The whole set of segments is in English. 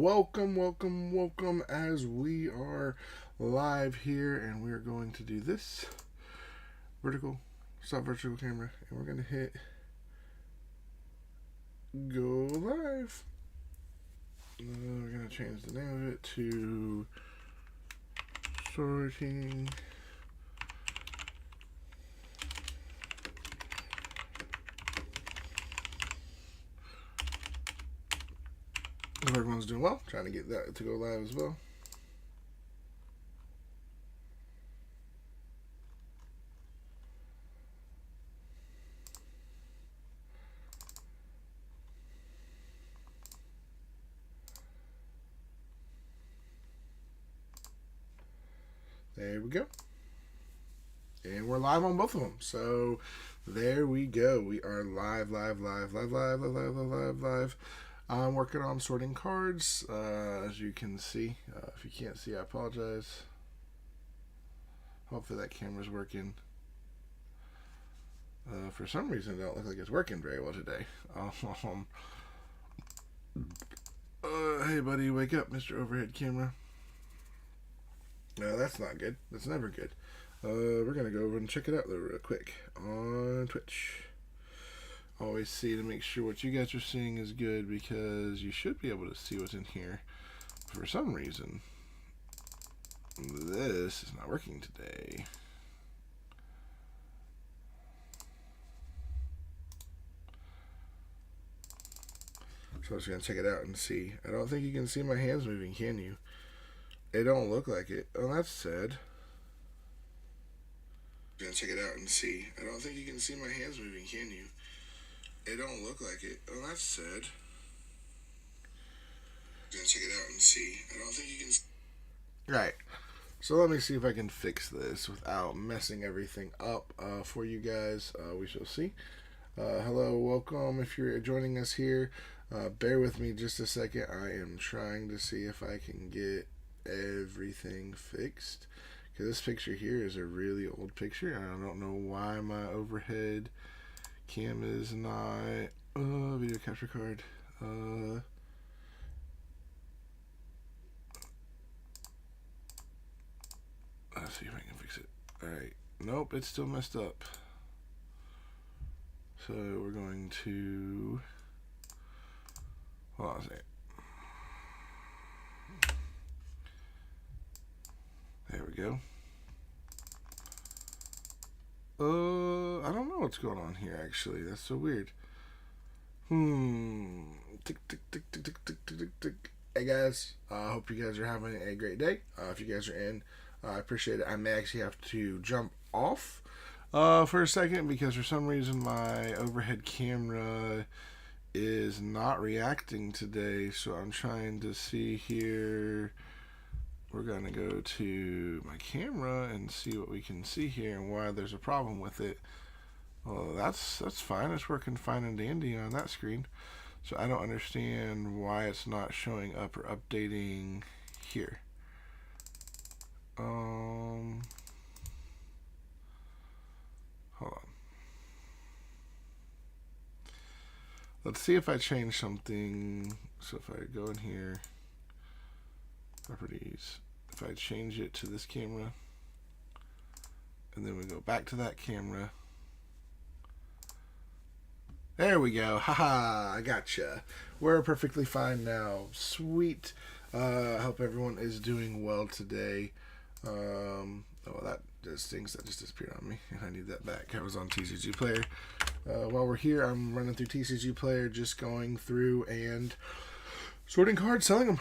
welcome as we are live here, and we are going to do this stop virtual camera, and we're going to hit go live. We're going to change the name of it to sorting Hope everyone's doing well. Trying to get that to go live as well. There we go. And we're live on both of them. So there we go. We are live. I'm working on sorting cards, as you can see. If you can't see, I apologize. Hopefully that camera's working. For some reason, it don't look like it's working very well today. Hey, buddy, wake up, Mr. Overhead Camera. No, that's not good. That's never good. We're going to go over and check it out real quick on Twitch. Always see to make sure what you guys are seeing is good, because you should be able to see what's in here. For some reason, this is not working today. So I'm just going to check it out and see. I don't think you can see my hands moving, can you? It don't look like it. Oh, that's sad. I'm going to check it out and see. I don't think you can see my hands moving, can you? It don't look like it. Oh, that's sad. I'm going to check it out and see. I don't think you can... Right. So let me see if I can fix this without messing everything up for you guys. We shall see. Hello, welcome if you're joining us here. Bear with me just a second. I am trying to see if I can get everything fixed, because this picture here is a really old picture, and I don't know why my overhead cam is not video capture card. Let's see if I can fix it. Alright, nope, it's still messed up. So we're going to hold on a second. There we go. I don't know what's going on here, actually. That's so weird. Tick, tick, tick, tick, tick, tick, tick, tick, tick. Hey, guys. I hope you guys are having a great day. If you guys are in, I appreciate it. I may actually have to jump off for a second, because for some reason my overhead camera is not reacting today. So I'm trying to see here. We're going to go to my camera and see what we can see here and why there's a problem with it. Well, that's fine. It's working fine and dandy on that screen. So I don't understand why it's not showing up or updating here. Hold on. Let's see if I change something. So if I go in here, properties, if I change it to this camera, and then we go back to that camera. There we go. Haha, I gotcha. We're perfectly fine now. Sweet. I hope everyone is doing well today. Oh, that just things that just disappeared on me, and I need that back. I was on TCG Player. While we're here, I'm running through TCG Player, just going through and sorting cards, selling them.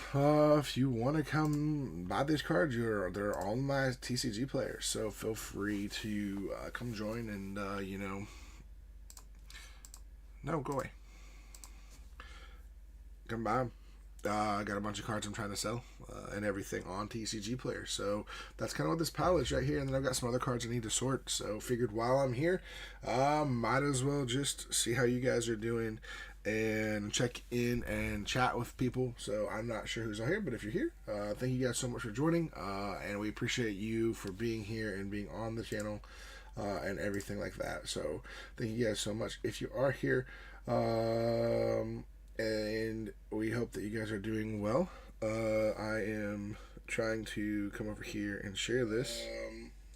If you want to come buy these cards, they're all in my TCG Player, so feel free to come join and no, go away. Come by. I got a bunch of cards I'm trying to sell and everything on TCG Player. So that's kind of what this pile is right here. And then I've got some other cards I need to sort. So figured while I'm here, might as well just see how you guys are doing and check in and chat with people. So I'm not sure who's on here, but if you're here, thank you guys so much for joining. And we appreciate you for being here and being on the channel. And everything like that. So thank you guys so much. If you are here, and we hope that you guys are doing well. I am trying to come over here and share this.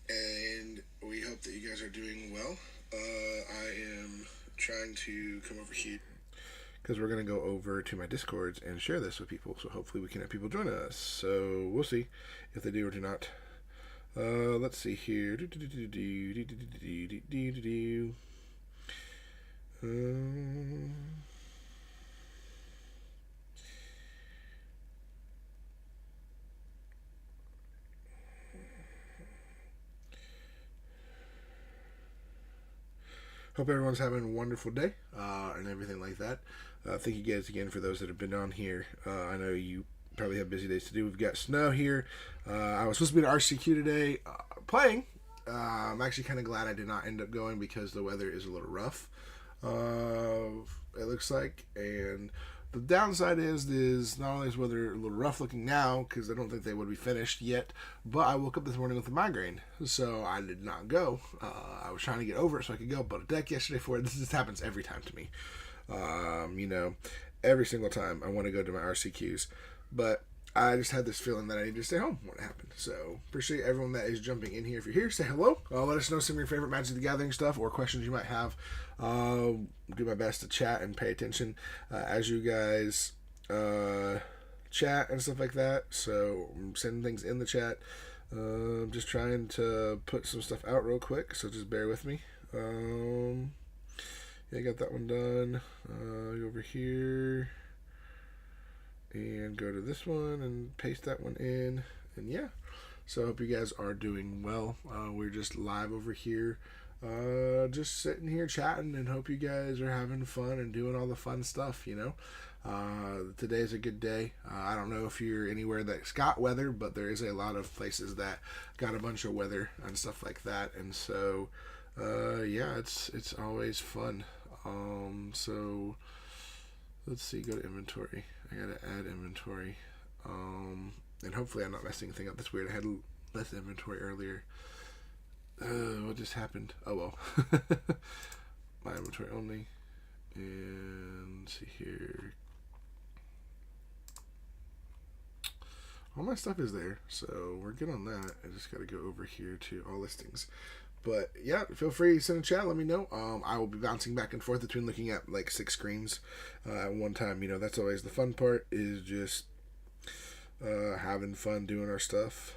And we hope that you guys are doing well. I am trying to come over here because we're going to go over to my Discords and share this with people. So hopefully we can have people join us. So we'll see if they do or do not. Let's see here. Hope everyone's having a wonderful day and everything like that. Thank you guys again for those that have been on here. I know you probably have busy days to do. We've got snow here. I was supposed to be at RCQ today playing. I'm actually kind of glad I did not end up going because the weather is a little rough. It looks like, and the downside is not only is weather a little rough looking now because I don't think they would be finished yet, but I woke up this morning with a migraine, so I did not go. I was trying to get over it so I could go, but a deck yesterday for it. This happens every time to me. Every single time I want to go to my RCQs, but I just had this feeling that I need to stay home when it happened. So appreciate everyone that is jumping in here. If you're here, say hello. Let us know some of your favorite Magic the Gathering stuff or questions you might have. Do my best to chat and pay attention as you guys chat and stuff like that. So I'm sending things in the chat. I'm just trying to put some stuff out real quick, so just bear with me. Yeah, I got that one done. Go over here and go to this one and paste that one in, and yeah, so I hope you guys are doing well. We're just live over here, just sitting here chatting, and hope you guys are having fun and doing all the fun stuff. Today's a good day. I don't know if you're anywhere that's got weather, but there is a lot of places that got a bunch of weather and stuff like that, and so yeah, it's always fun. So let's see, go to inventory. I gotta add inventory. And hopefully I'm not messing anything up. That's weird. I had less inventory earlier. What just happened? Oh well. My inventory only. And let's see here. All my stuff is there, so we're good on that. I just gotta go over here to all listings. But yeah, feel free to send a chat. Let me know. I will be bouncing back and forth between looking at like 6 screens at one time. That's always the fun part, is just having fun doing our stuff,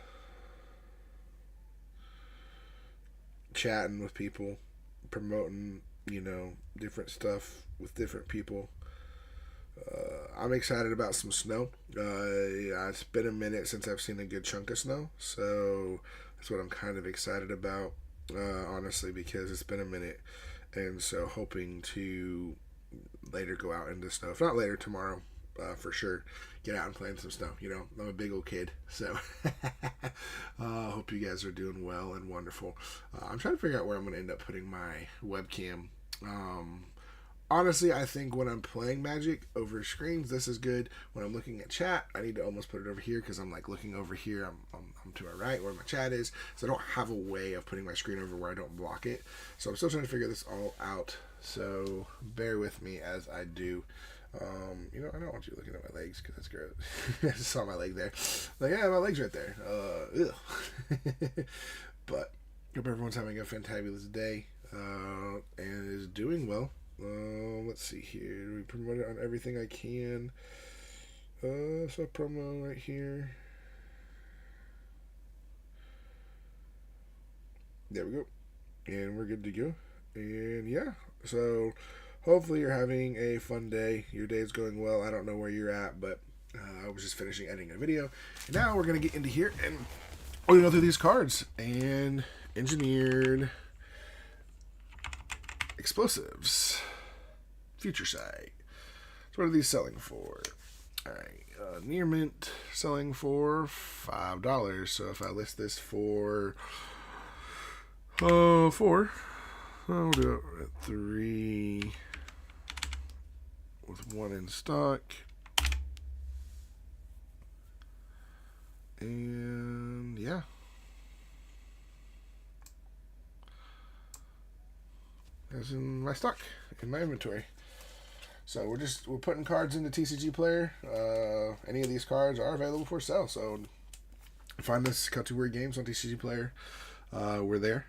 chatting with people, promoting different stuff with different people. I'm excited about some snow. Yeah, it's been a minute since I've seen a good chunk of snow, so that's what I'm kind of excited about. Honestly, because it's been a minute, and so hoping to later go out into snow. If not later, tomorrow, for sure, get out and play in some snow. I'm a big old kid, so hope you guys are doing well and wonderful. I'm trying to figure out where I'm going to end up putting my webcam. Honestly, I think when I'm playing Magic over screens, this is good. When I'm looking at chat, I need to almost put it over here because I'm like looking over here. I'm to my right where my chat is, so I don't have a way of putting my screen over where I don't block it. So I'm still trying to figure this all out. So bear with me as I do. I don't want you looking at my legs because that's gross. I just saw my leg there. Like, yeah, my leg's right there. But hope everyone's having a fantabulous day and is doing well. Let's see here. We promote it on everything I can. So promo right here. There we go. And we're good to go. And yeah, so hopefully you're having a fun day. Your day is going well. I don't know where you're at, but I was just finishing editing a video. And now we're going to get into here and we're going to go through these cards. And engineered explosives. Future Sight. So what are these selling for? Alright, near mint selling for $5. So if I list this for 4, I'll do it at 3 with 1 in stock. And yeah. That's in my stock, in my inventory. So we're putting cards into TCG Player. Any of these cards are available for sale. So find us Cut to Weird Games on TCG Player. We're there.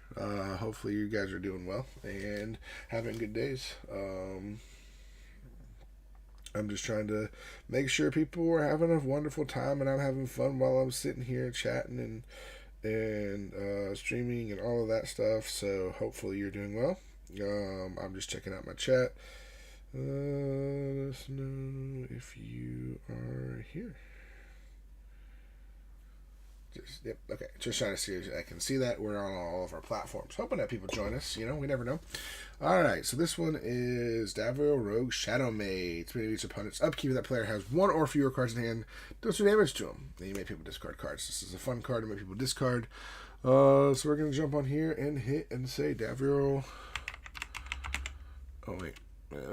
Hopefully you guys are doing well and having good days. I'm just trying to make sure people are having a wonderful time and I'm having fun while I'm sitting here chatting and streaming and all of that stuff. So hopefully you're doing well. I'm just checking out my chat. Let us know if you are here. Yep, okay. Just trying to see if I can see that. We're on all of our platforms. Hoping that people join us. You know, we never know. Alright, so this one is Davriel Rogue Shadow Mage. It's each opponent's upkeep. That player has one or fewer cards in hand. Does some damage to them. Then you make people discard cards. This is a fun card to make people discard. So we're going to jump on here and hit and say Davriel. Oh, wait. Davriel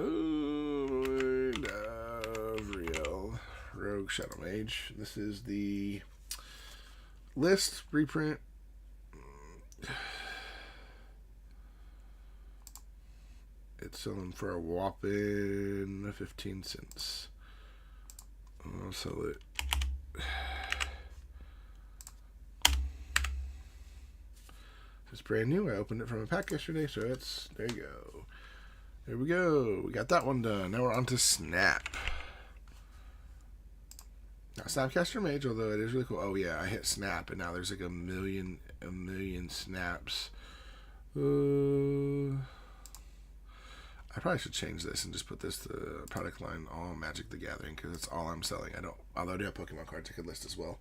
Rogue Shadow Mage. This is the list reprint. It's selling for a whopping 15 cents. I'll sell it. It's brand new. I opened it from a pack yesterday, so it's there. You go. There we go. We got that one done. Now we're on to Snap. Not Snapcaster Mage, although it is really cool. Oh yeah, I hit Snap, and now there's like a million snaps. I probably should change this and just put this to product line all Magic the Gathering because it's all I'm selling. Although I do have Pokemon cards I could list as well.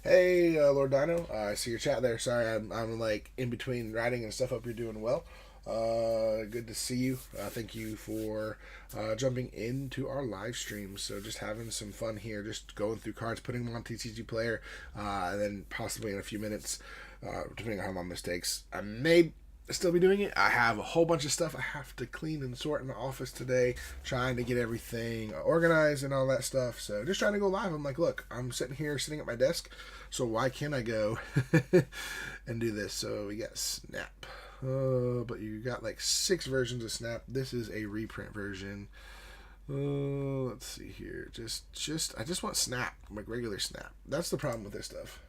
Hey, Lord Dino, I see your chat there. Sorry, I'm like in between writing and stuff. Hope you're doing well. Good to see you. Thank you for jumping into our live stream. So just having some fun here, just going through cards, putting them on TCG Player, and then possibly in a few minutes, depending on how my mistakes, I may still be doing it. I have a whole bunch of stuff I have to clean and sort in the office today, trying to get everything organized and all that stuff. So just trying to go live. I'm like, look, I'm sitting at my desk, so why can't I go and do this? So we got Snap. But you got like 6 versions of Snap. This is a reprint version. Let's see here. I just want Snap, like regular Snap. That's the problem with this stuff.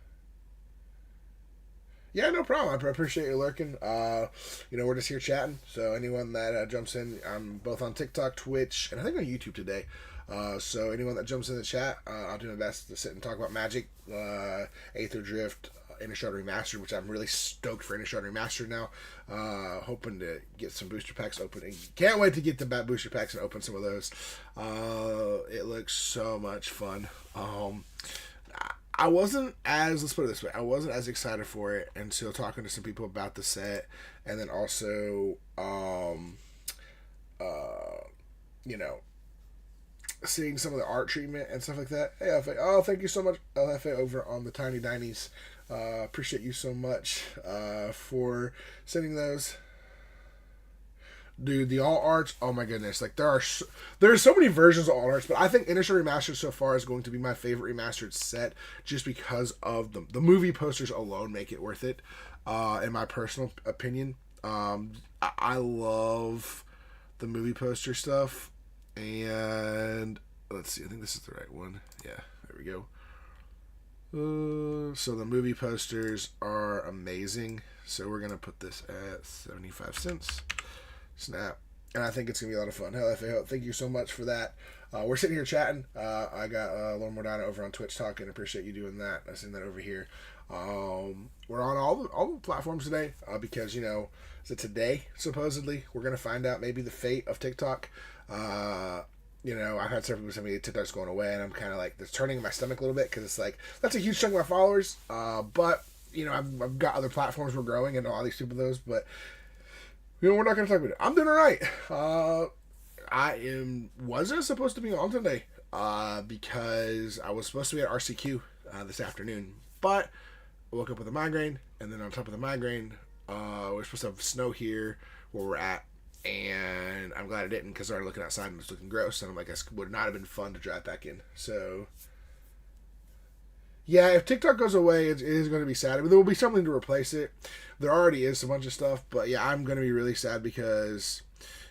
Yeah, no problem. I appreciate you lurking. We're just here chatting. So anyone that jumps in, I'm both on TikTok, Twitch, and I think on YouTube today. So anyone that jumps in the chat, I'll do my best to sit and talk about Magic, Aether Drift, Innistrad Remastered, which I'm really stoked for Innistrad Remastered now. Hoping to get some booster packs open. Can't wait to get the booster packs and open some of those. It looks so much fun. Let's put it this way, I wasn't as excited for it until talking to some people about the set, and then also, seeing some of the art treatment and stuff like that. Hey, LFA. Oh, thank you so much, LFA, over on the Tiny Dinies. Appreciate you so much for sending those. Dude, the all arts, oh my goodness. Like, there's so many versions of all arts, but I think Innistrad Remastered so far is going to be my favorite remastered set just because of the movie posters alone make it worth it, in my personal opinion. I love the movie poster stuff, and let's see, I think this is the right one. Yeah, there we go. So the movie posters are amazing. So we're going to put this at 75 cents. Snap. And I think it's going to be a lot of fun. Hell, thank you so much for that. We're sitting here chatting. I got Lord Mordana over on Twitch talking. Appreciate you doing that. I seen that over here. We're on all the platforms today because, so today, supposedly, we're going to find out maybe the fate of TikTok. I've had several people tell me TikTok's going away, and I'm kind of like, it's turning in my stomach a little bit because it's like, that's a huge chunk of my followers. But, I've got other platforms we're growing and all these people those, but we're not going to talk about it. I'm doing all right. Wasn't supposed to be on today because I was supposed to be at RCQ this afternoon, but I woke up with a migraine, and then on top of the migraine, we're supposed to have snow here where we're at, and I'm glad I didn't because I started looking outside and it was looking gross, and I'm like, it would not have been fun to drive back in. So, yeah, if TikTok goes away, it is going to be sad. I mean, there will be something to replace it. There already is a bunch of stuff, but yeah, I'm going to be really sad because,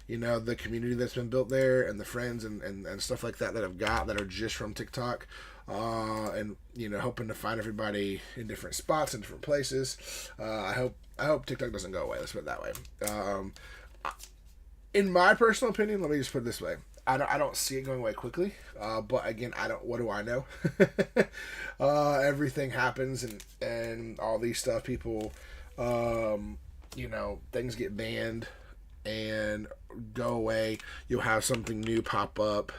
you know, the community that's been built there and the friends and stuff like that I've got that are just from TikTok. And you know, hoping to find everybody in different spots and different places. I hope TikTok doesn't go away. Let's put it that way. In my personal opinion, let me just put it this way: I don't see it going away quickly. But again, I don't. What do I know? Everything happens, and all these stuff. People, you know, things get banned and go away. You'll have something new pop up.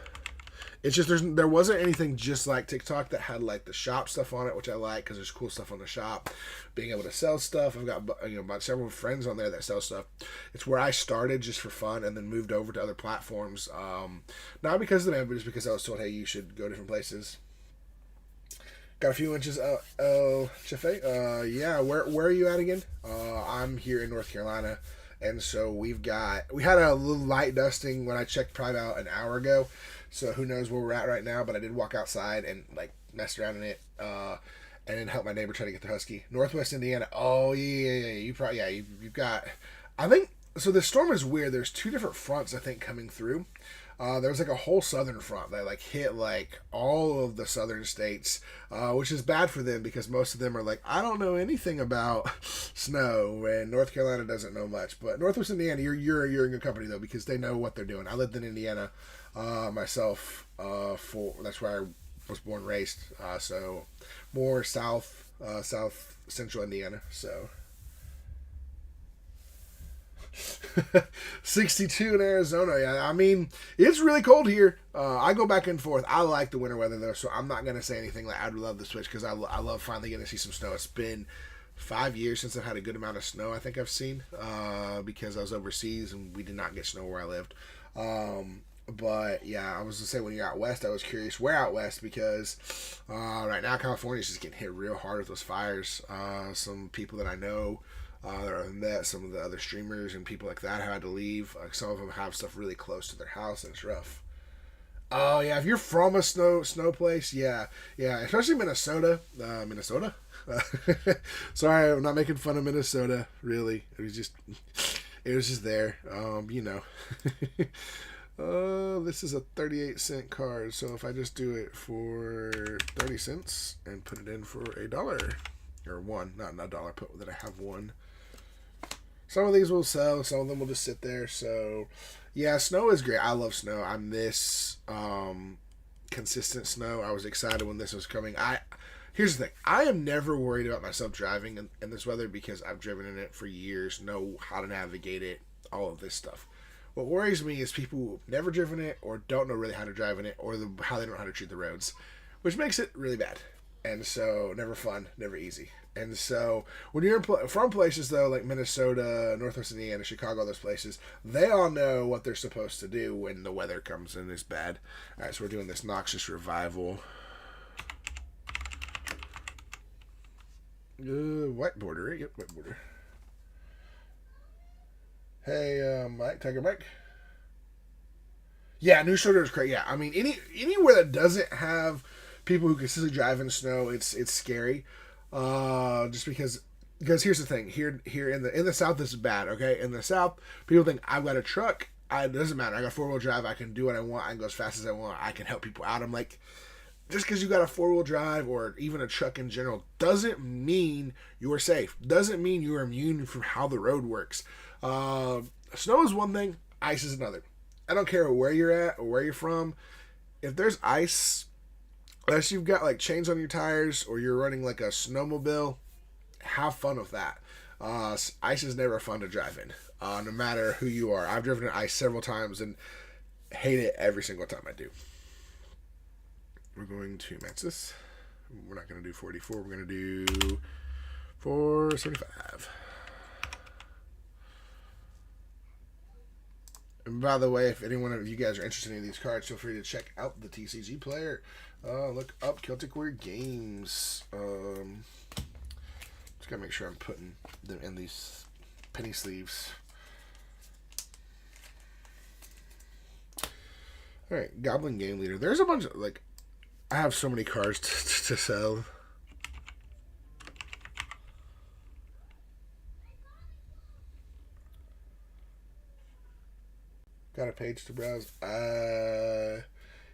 It's just there wasn't anything just like TikTok that had like the shop stuff on it, which I like because there's cool stuff on the shop. Being able to sell stuff, I've got, you know, about several friends on there that sell stuff. It's where I started just for fun, and then moved over to other platforms. Not because of the name, but just because I was told, hey, you should go different places. Got a few inches. Chefe. Yeah. Where are you at again? I'm here in North Carolina, and so we had a little light dusting when I checked probably about an hour ago. So who knows where we're at right now, but I did walk outside and like mess around in it, and then help my neighbor try to get the husky. Northwest Indiana. Oh yeah. You've got. I think so. The storm is weird. There's two different fronts I think coming through. There was like a whole southern front that like hit like all of the southern states, which is bad for them because most of them are like, I don't know anything about snow, and North Carolina doesn't know much. But Northwest Indiana, you're in good company though because they know what they're doing. I lived in Indiana myself. That's where I was born and raised. So more south central Indiana. So 62 in Arizona. Yeah, I mean it's really cold here. I go back and forth. I like the winter weather though, so I'm not gonna say anything like I'd love the switch because I love finally getting to see some snow. It's been 5 years since I've had a good amount of snow. I think I've seen because I was overseas and we did not get snow where I lived. But yeah, I was gonna say when you're out west, I was curious where out west because right now California is just getting hit real hard with those fires. Some people that I know that I met, some of the other streamers and people like that have had to leave. Some of them have stuff really close to their house and it's rough. Oh yeah, if you're from a snow place, yeah, especially Minnesota. Minnesota. Sorry, I'm not making fun of Minnesota. Really, it was just there. You know. This is a 38-cent card, so if I just do it for 30 cents and put it in for $1 or one, not a dollar, put that I have one. Some of these will sell, some of them will just sit there. So, yeah, snow is great. I love snow. I miss consistent snow. I was excited when this was coming. Here's the thing. I am never worried about myself driving in this weather because I've driven in it for years, know how to navigate it, all of this stuff. What worries me is people who've never driven it or don't know really how to drive in it or how they don't know how to treat the roads, which makes it really bad. And so, never fun, never easy. And so, when you're from places, though, like Minnesota, Northwest Indiana, Chicago, those places, they all know what they're supposed to do when the weather comes in is bad. All right, so we're doing this Noxious Revival. White border, right? Yep, white border. Hey, Mike, Tiger Mike. Yeah, New Shoulder is great. Yeah, I mean, anywhere that doesn't have people who consistently drive in the snow, it's scary. Just because here's the thing. Here in the South, this is bad. Okay, in the South, people think I've got a truck. It doesn't matter. I got 4-wheel drive. I can do what I want. I can go as fast as I want. I can help people out. I'm like, just because you got a 4-wheel drive or even a truck in general doesn't mean you're safe. Doesn't mean you're immune from how the road works. Snow is one thing, ice is another. I don't care where you're at or where you're from. If there's ice, unless you've got like chains on your tires or you're running like a snowmobile, have fun with that. Ice is never fun to drive in, no matter who you are. I've driven in ice several times and hate it every single time I do. We're going to match this. We're not going to do 44. We're going to do 475. And by the way, if anyone of you guys are interested in these cards, feel free to check out the TCG player. Look up Celtic Warrior Games. Just gotta make sure I'm putting them in these penny sleeves. All right, Goblin Game Leader. There's a bunch of like, I have so many cards to sell. Got a page to browse.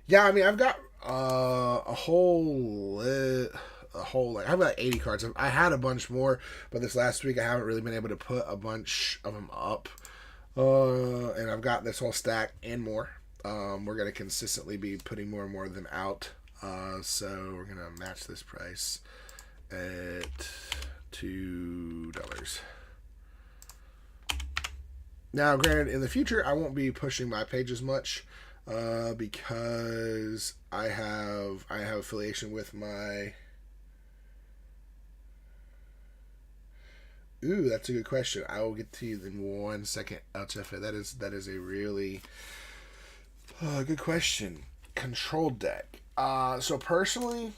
Yeah, I mean, I've got a whole like I have like 80 cards. I had a bunch more, but this last week I haven't really been able to put a bunch of them up. And I've got this whole stack and more. We're gonna consistently be putting more and more of them out. So we're gonna match this price at $2. Now, granted, in the future, I won't be pushing my page as much because I have affiliation with my. Ooh, that's a good question. I will get to you in 1 second, LCFA. That is a really good question. Control deck. So personally,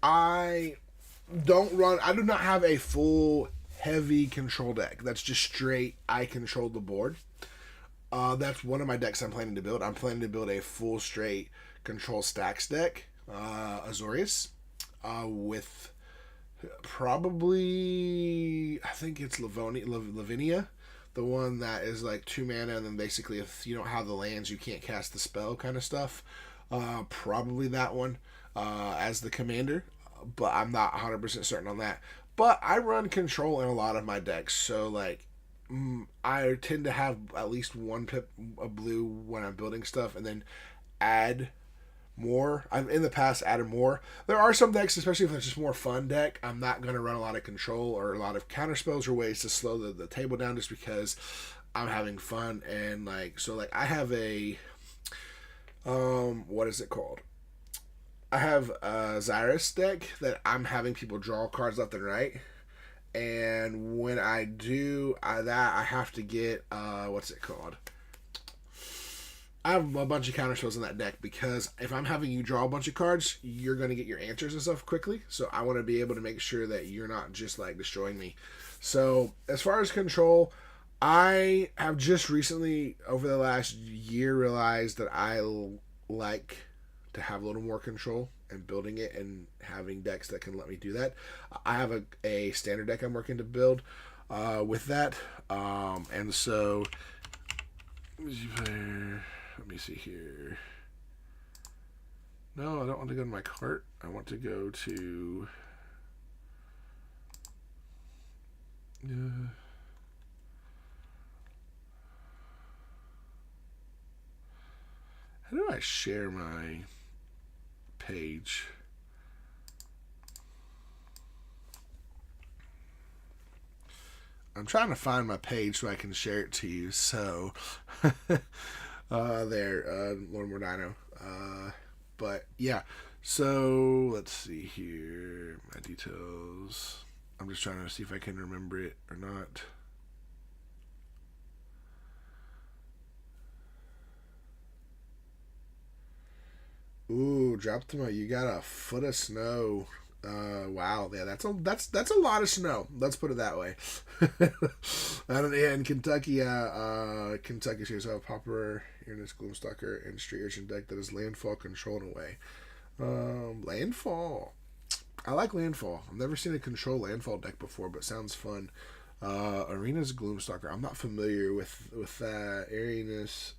I do not have a full heavy control deck. That's just straight, I control the board. That's one of my decks I'm planning to build. I'm planning to build a full straight control stacks deck, Azorius, with probably, I think it's Lavinia, the one that is like 2 mana, and then basically if you don't have the lands, you can't cast the spell kind of stuff. Probably that one as the commander, but I'm not 100% certain on that. But I run control in a lot of my decks, so like I tend to have at least one pip of blue when I'm building stuff, and then add more. I've in the past added more. There are some decks, especially if it's just more fun deck, I'm not going to run a lot of control or a lot of counter spells or ways to slow the table down just because I'm having fun. And like, so like I have a what is it called? I have a Xyrus deck that I'm having people draw cards left and right. And when I do that, I have to get, what's it called? I have a bunch of counter spells in that deck because if I'm having you draw a bunch of cards, you're going to get your answers and stuff quickly. So I want to be able to make sure that you're not just like destroying me. So as far as control, I have just recently, over the last year, realized that I like to have a little more control and building it and having decks that can let me do that. I have a standard deck I'm working to build with that. And so, let me see here. No, I don't want to go to my cart. I want to go to... how do I share my page? I'm trying to find my page so I can share it to you. So, there, Lord Mordino. But yeah, so let's see here. My details. I'm just trying to see if I can remember it or not. Ooh, drop them out. You got a foot of snow. Wow, yeah, that's a lot of snow. Let's put it that way. In Kentucky, Kentucky shares a popular Earnest Gloomstalker and Street Urchin deck that is landfall controlled away. Landfall. I like landfall. I've never seen a control landfall deck before, but sounds fun. Arena's Gloomstalker. I'm not familiar with that. Arena's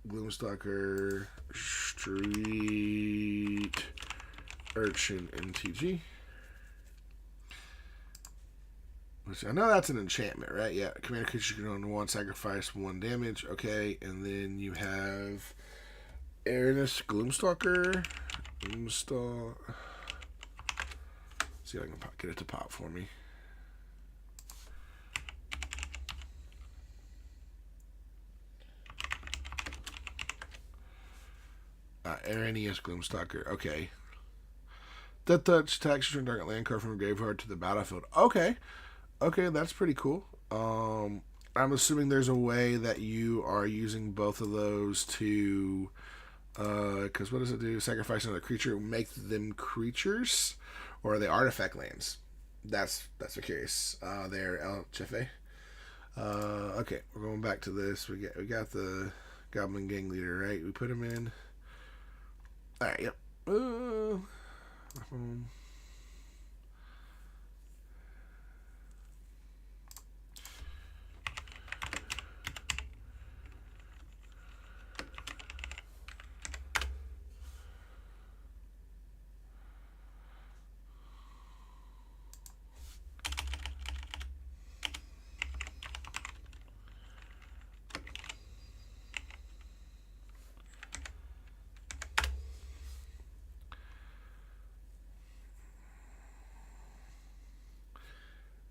Gloomstalker, Street Urchin, MTG. I know that's an enchantment, right? Yeah. Commander creature can own 1, sacrifice 1 damage. Okay. And then you have Earnest Gloomstalker. Gloomstalker. See if I can get it to pop for me. Arrhenius Gloomstalker. Okay. Death touch, attacks, return target land card from a graveyard to the battlefield. Okay. Okay, that's pretty cool. I'm assuming there's a way that you are using both of those to... because what does it do? Sacrifice another creature, make them creatures? Or are they artifact lands? That's what curious. There, El Chefe. Okay, we're going back to this. We got the Goblin Gang Leader, right? We put him in. Alright, yep.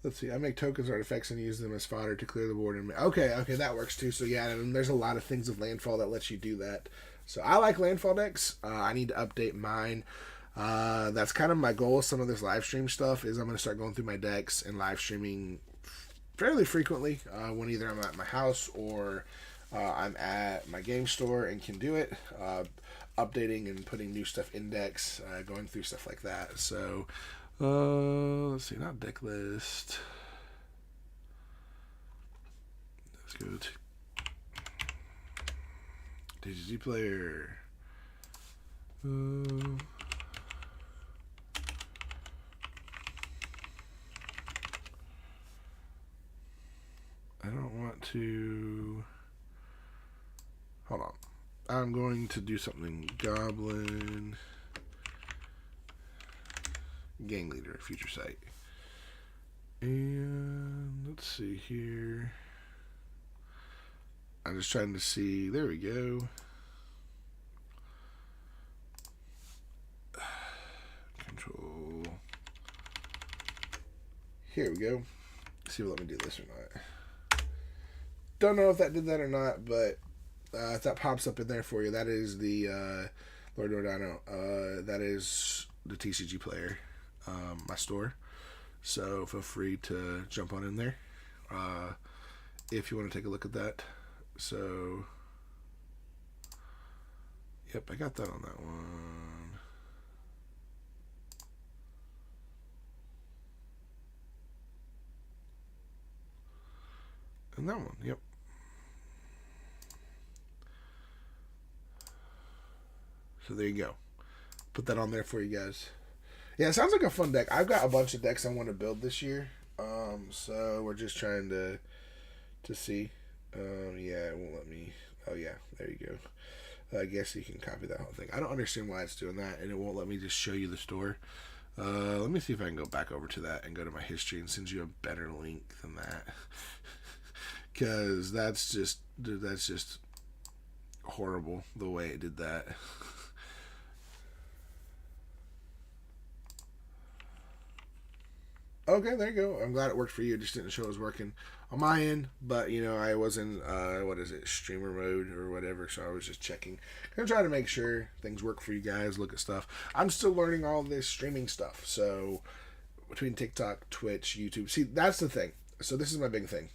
Let's see. I make tokens, artifacts, and use them as fodder to clear the board. And okay, that works too. So yeah, and there's a lot of things of landfall that lets you do that. So I like landfall decks. I need to update mine. That's kind of my goal with some of this live stream stuff. Is I'm going to start going through my decks and live streaming fairly frequently. When either I'm at my house or I'm at my game store and can do it. Updating and putting new stuff in decks, going through stuff like that. So. Let's see, not deck list. Let's go to TCG player. I don't want to. Hold on. I'm going to do something. Goblin. Gang leader, future site. And let's see here. I'm just trying to see. There we go. Control. Here we go. Let's see if it'll let me do this or not. Don't know if that did that or not, but if that pops up in there for you, that is the Lord Dordano. That is the TCG player. My store, so feel free to jump on in there if you want to take a look at that. So yep, I got that on that one. And that one, yep. So there you go. Put that on there for you guys. Yeah, it sounds like a fun deck. I've got a bunch of decks I want to build this year. So we're just trying to see. Yeah, it won't let me. Oh yeah, there you go. I guess you can copy that whole thing. I don't understand why it's doing that, and it won't let me just show you the store. Let me see if I can go back over to that and go to my history and send you a better link than that. Because that's just horrible the way it did that. Okay, there you go. I'm glad it worked for you. It just didn't show it was working on my end, but I was in streamer mode or whatever, so I was just checking. I'm trying to make sure things work for you guys. Look at stuff. I'm still learning all this streaming stuff. So between TikTok, Twitch, YouTube. See, that's the thing. So this is my big thing.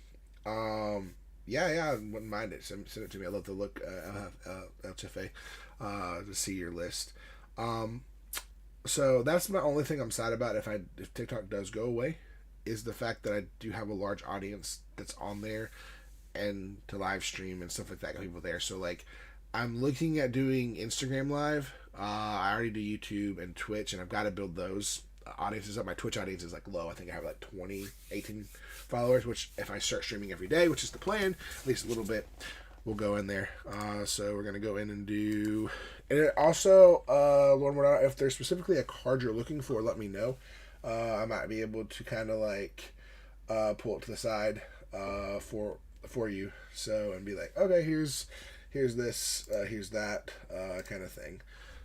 Yeah, I wouldn't mind it. Send it to me. I love to look LTFA to see your list. So that's my only thing I'm sad about if TikTok does go away, is the fact that I do have a large audience that's on there and to live stream and stuff like that, got people there. So like I'm looking at doing Instagram live. I already do YouTube and Twitch, and I've got to build those audiences up. My Twitch audience is like low. I think I have like 18 followers, which if I start streaming every day, which is the plan, at least a little bit, we'll go in there. So we're going to go in and do... And also, Lord Morano, if there's specifically a card you're looking for, let me know. I might be able to kind of like pull it to the side for you. So, and be like, okay, here's this, here's that, kind of thing.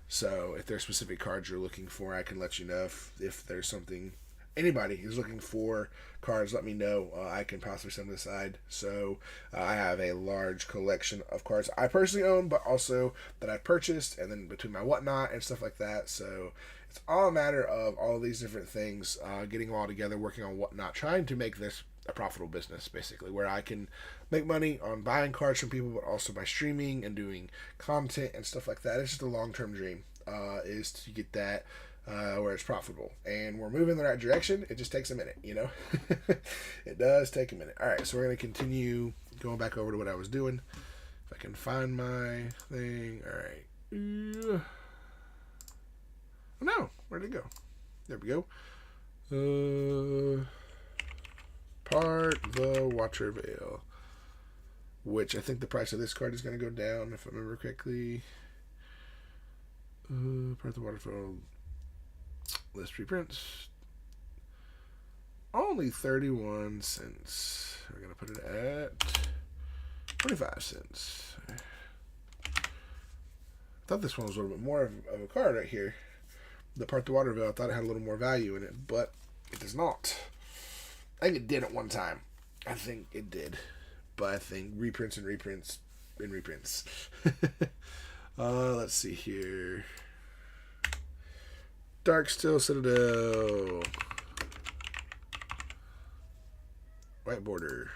So if there's specific cards you're looking for, I can let you know. If there's something, anybody who's looking for cards, let me know. I can possibly send them aside. So I have a large collection of cards I personally own, but also that I purchased, and then between my whatnot and stuff like that. So it's all a matter of all these different things, getting them all together, working on whatnot, trying to make this a profitable business, basically, where I can make money on buying cards from people, but also by streaming and doing content and stuff like that. It's just a long-term dream, is to get that where it's profitable, and we're moving in the right direction. It just takes a minute, It does take a minute. All right, so we're going to continue going back over to what I was doing. If I can find my thing. All right. Oh no, where'd it go? There we go. Part the Watcher Veil, which I think the price of this card is going to go down, if I remember correctly. Part the Watcher Veil list reprints. Only 31 cents. We're going to put it at 25 cents. I thought this one was a little bit more of a card right here. The Part the Water Veil, I thought it had a little more value in it, but it does not. I think it did at one time. I think it did. But I think reprints and reprints and reprints. Let's see here. Darksteel Citadel. White border.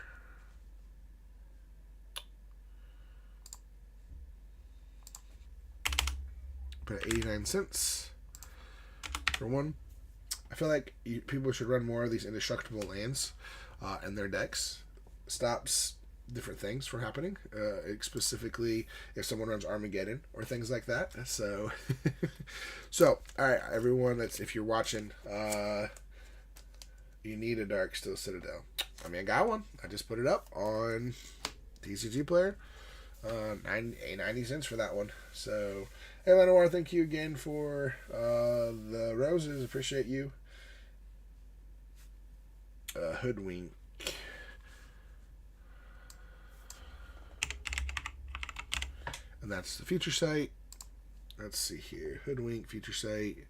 Put 89 cents for one. I feel like people should run more of these indestructible lands in their decks. Stops different things from happening. Specifically, if someone runs Armageddon or things like that. So, so all right, everyone. If you're watching, you need a Darksteel Citadel. I mean, I got one. I just put it up on TCG Player. 90 cents for that one. So, hey, Lenoir, thank you again for the roses. Appreciate you. Hoodwink. And that's the future site. Let's see here. Hoodwink, future site.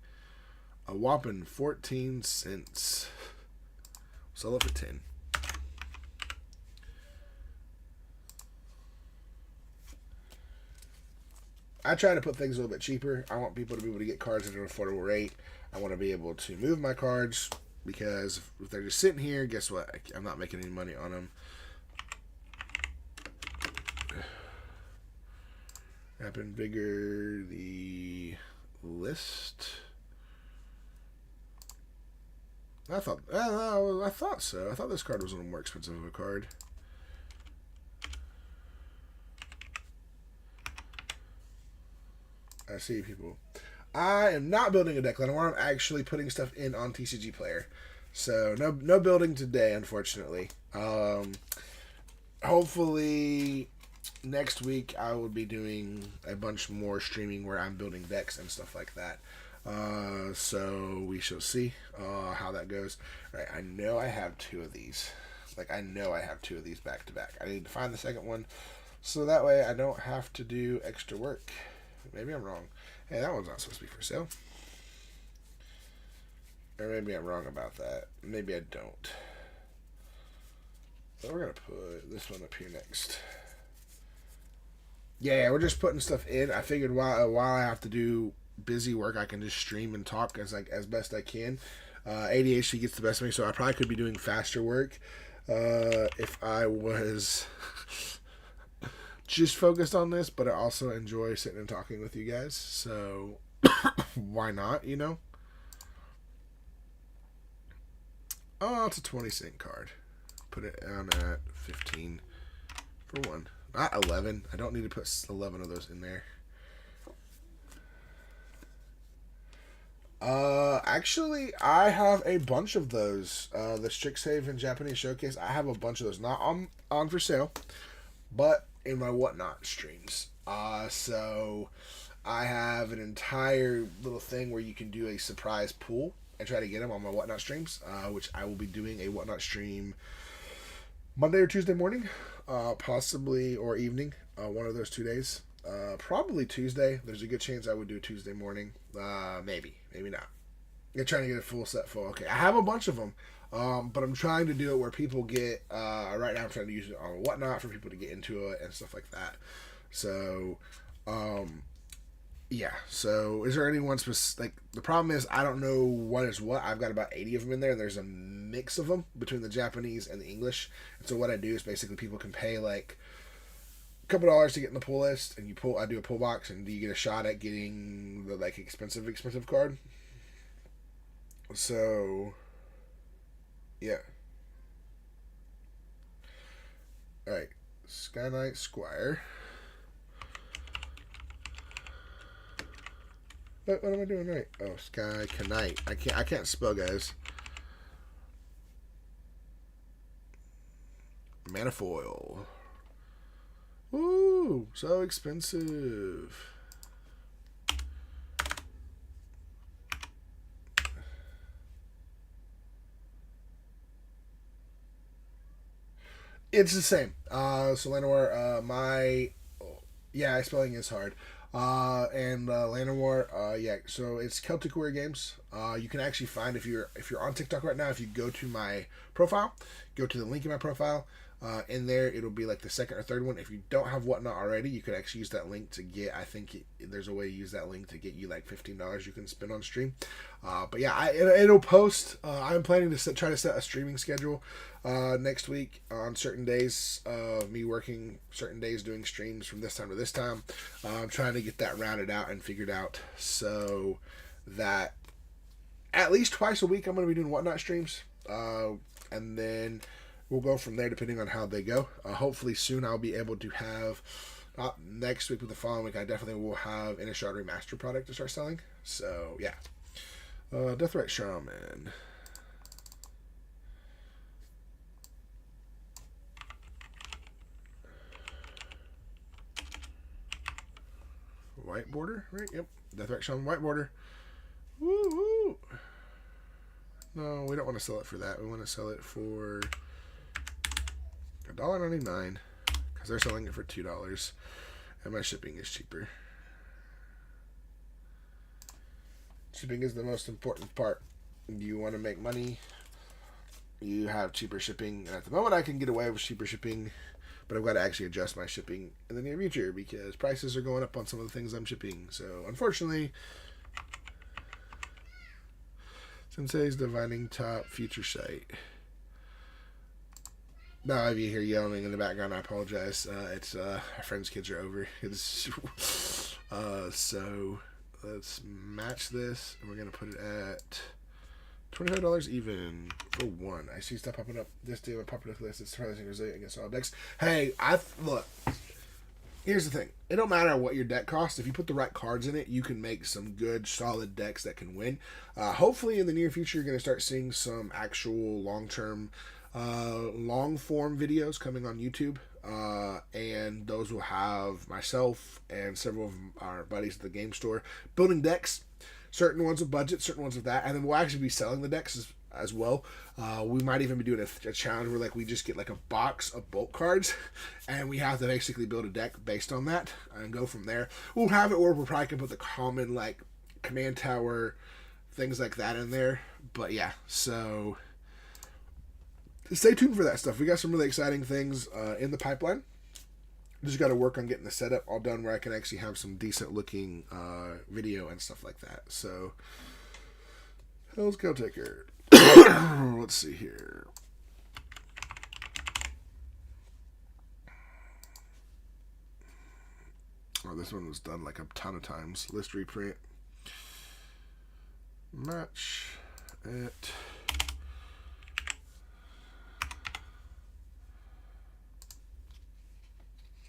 A whopping 14 cents. Sell it for 10. I try to put things a little bit cheaper. I want people to be able to get cards at an affordable rate. I want to be able to move my cards because if they're just sitting here, guess what? I'm not making any money on them. Happen bigger the list. I thought so. I thought this card was a little more expensive of a card. I see people. I am not building a deck, Lenoir. I'm actually putting stuff in on TCG Player. So no building today, unfortunately. Hopefully next week I will be doing a bunch more streaming where I'm building decks and stuff like that. So we shall see how that goes. All right, I know I have two of these. I know I have two of these back to back. I need to find the second one so that way I don't have to do extra work. Maybe I'm wrong. Hey, that one's not supposed to be for sale. Or maybe I'm wrong about that. Maybe I don't. So we're going to put this one up here next. Yeah, we're just putting stuff in. I figured while I have to do busy work, I can just stream and talk as best I can. ADHD gets the best of me, so I probably could be doing faster work if I was just focused on this, but I also enjoy sitting and talking with you guys, so why not, you know? Oh, it's a 20-cent card. Put it down at 15 for one. Not 11. I don't need to put 11 of those in there. Actually, I have a bunch of those. The Strixhaven Japanese Showcase, I have a bunch of those. Not on for sale, but in my Whatnot streams. So I have an entire little thing where you can do a surprise pool and try to get them on my Whatnot streams, which I will be doing a Whatnot stream Monday or Tuesday morning, possibly, or evening, one of those 2 days. Probably Tuesday. There's a good chance I would do a Tuesday morning. Maybe not. I'm trying to get a full set full. Okay, I have a bunch of them, but I'm trying to do it where people get. Right now, I'm trying to use it on Whatnot for people to get into it and stuff like that. So, yeah. So, is there any one specific? The problem is I don't know what is what. I've got about 80 of them in there. There's a mix of them between the Japanese and the English. And so what I do is basically people can pay a couple dollars to get in the pull list, and I do a pull box, and you get a shot at getting the expensive card. So, yeah. All right, Sky Knight Squire. What am I doing right? Oh, Sky Knight. I can't spell, guys. Manifoil. Ooh, so expensive. It's the same. So Lenoir, spelling is hard. And Land War, yeah. So it's Celtic Warrior Games. You can actually find if you're on TikTok right now. If you go to my profile, go to the link in my profile. In there, it'll be like the second or third one. If you don't have Whatnot already, you could actually use that link to get. I think there's a way to use that link to get you like $15 you can spend on stream. But yeah, it'll post. I'm planning to try to set a streaming schedule next week on certain days of me working, certain days doing streams from this time to this time. I'm trying to get that rounded out and figured out so that at least twice a week I'm going to be doing Whatnot streams. And then we'll go from there depending on how they go. Hopefully soon I'll be able to have, not next week but the following week, I definitely will have Innistrad Remastered product to start selling. So yeah. Deathright Shaman. White border, right? Yep. Deathright Shaman, white border. Woo-hoo! No, we don't want to sell it for that. We want to sell it for $1.99 because they're selling it for $2 and my shipping is cheaper. Shipping is the most important part. You want to make money, you have cheaper shipping, and at the moment I can get away with cheaper shipping, but I've got to actually adjust my shipping in the near future because prices are going up on some of the things I'm shipping. So unfortunately, Sensei's Divining Top Future Sight. Now, if you hear yelling in the background, I apologize. It's our friend's kids are over. It's so let's match this, and we're gonna put it at $25 even for one. I see stuff popping up. This day, popular list is surprisingly resilient against all decks. Hey, look. Here's the thing. It don't matter what your deck costs. If you put the right cards in it, you can make some good, solid decks that can win. Hopefully, in the near future, you're going to start seeing some actual long-term, long-form videos coming on YouTube. And those will have myself and several of our buddies at the game store building decks. Certain ones with budget, certain ones with that. And then we'll actually be selling the decks as well. We might even be doing a challenge where like we just get like a box of bulk cards and we have to basically build a deck based on that and go from there. We'll have it where we'll probably can put the common like command tower, things like that in there. But yeah, so stay tuned for that stuff. We got some really exciting things in the pipeline. Just got to work on getting the setup all done where I can actually have some decent looking video and stuff like that. So Hell's Cowtaker. Let's see here. Oh, this one was done like a ton of times. List reprint. Match it.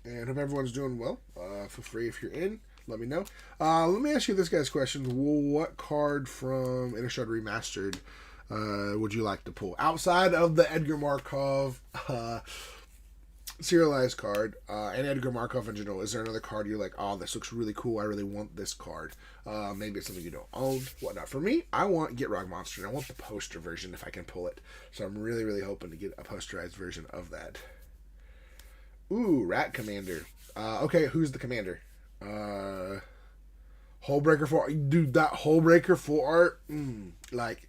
And hope everyone's doing well. Feel free if you're in. Let me know. Let me ask you this guy's question. What card from Innistrad Remastered would you like to pull? Outside of the Edgar Markov serialized card and Edgar Markov in general, is there another card you're like, oh, this looks really cool, I really want this card? Maybe it's something you don't own, whatnot. For me, I want Get Rock Monster, and I want the poster version if I can pull it. So I'm really, really hoping to get a posterized version of that. Ooh, Rat Commander. Okay, who's the commander? Hullbreaker full art. Dude, that Hullbreaker full art. Like,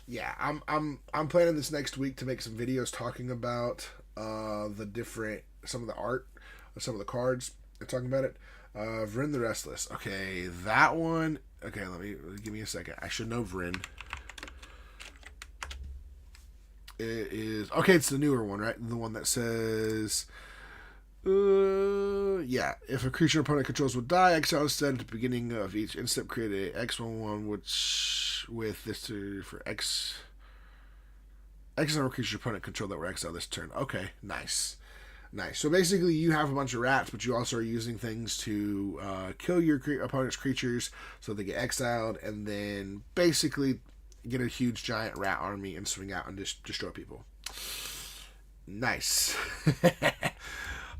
yeah, I'm planning this next week to make some videos talking about some of the art, some of the cards, and talking about it. Vryn the Restless. Okay, that one. Okay, give me a second. I should know Vryn. It is okay. It's the newer one, right? The one that says, yeah. If a creature opponent controls would die, exile instead at the beginning of each instant. Create a X/1/1, which with this for X number of creature opponent control that were exiled this turn. Okay, nice. So basically, you have a bunch of rats, but you also are using things to kill your opponent's creatures so they get exiled, and then basically get a huge giant rat army and swing out and just destroy people. Nice.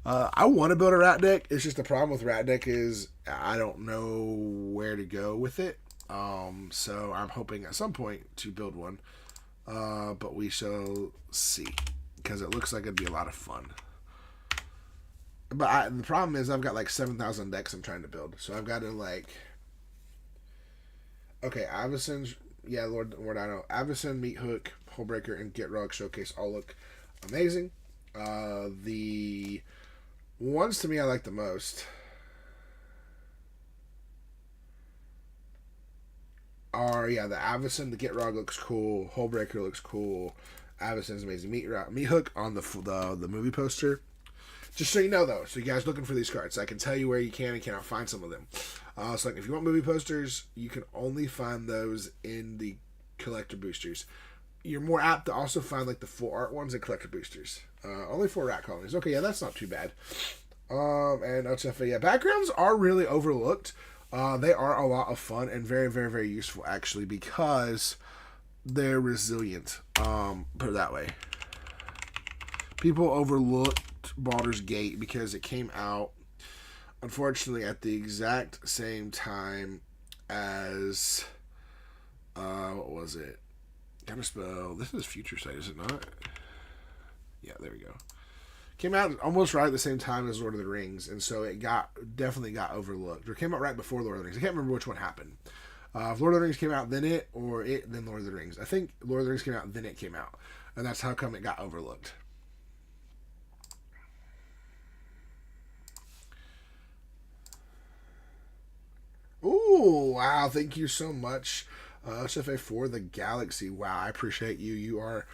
I want to build a rat deck. It's just the problem with rat deck is I don't know where to go with it. So I'm hoping at some point to build one. But we shall see, because it looks like it'd be a lot of fun. But the problem is I've got like 7,000 decks I'm trying to build. So I've got to like... Okay, Avacyn's... Yeah, Lord Dino. Avacyn, Meat Hook, Hullbreaker, and Get Rug Showcase all look amazing. The ones to me I like the most are, yeah, the Avacyn, the Get Rug looks cool. Hullbreaker looks cool. Avacyn's amazing. Meat Hook on the movie poster. Just so you know, though, so you guys looking for these cards, I can tell you where you can and cannot find some of them. So like, if you want movie posters, you can only find those in the collector boosters. You're more apt to also find like the full art ones in collector boosters. Only 4 rat colonies. Okay, yeah, that's not too bad. And OTFA, yeah, backgrounds are really overlooked. They are a lot of fun and very, very, very useful, actually, because they're resilient. Put it that way. People overlooked Baldur's Gate because it came out, unfortunately, at the exact same time as what was it? Gotta spell. This is Future Sight, is it not? Yeah, there we go. Came out almost right at the same time as Lord of the Rings, and so it definitely got overlooked. Or came out right before Lord of the Rings. I can't remember which one happened. If Lord of the Rings came out, then it, or it, then Lord of the Rings. I think Lord of the Rings came out, then it came out, and that's how come it got overlooked. Ooh, wow, thank you so much, SFA, for the Galaxy. Wow, I appreciate you. You are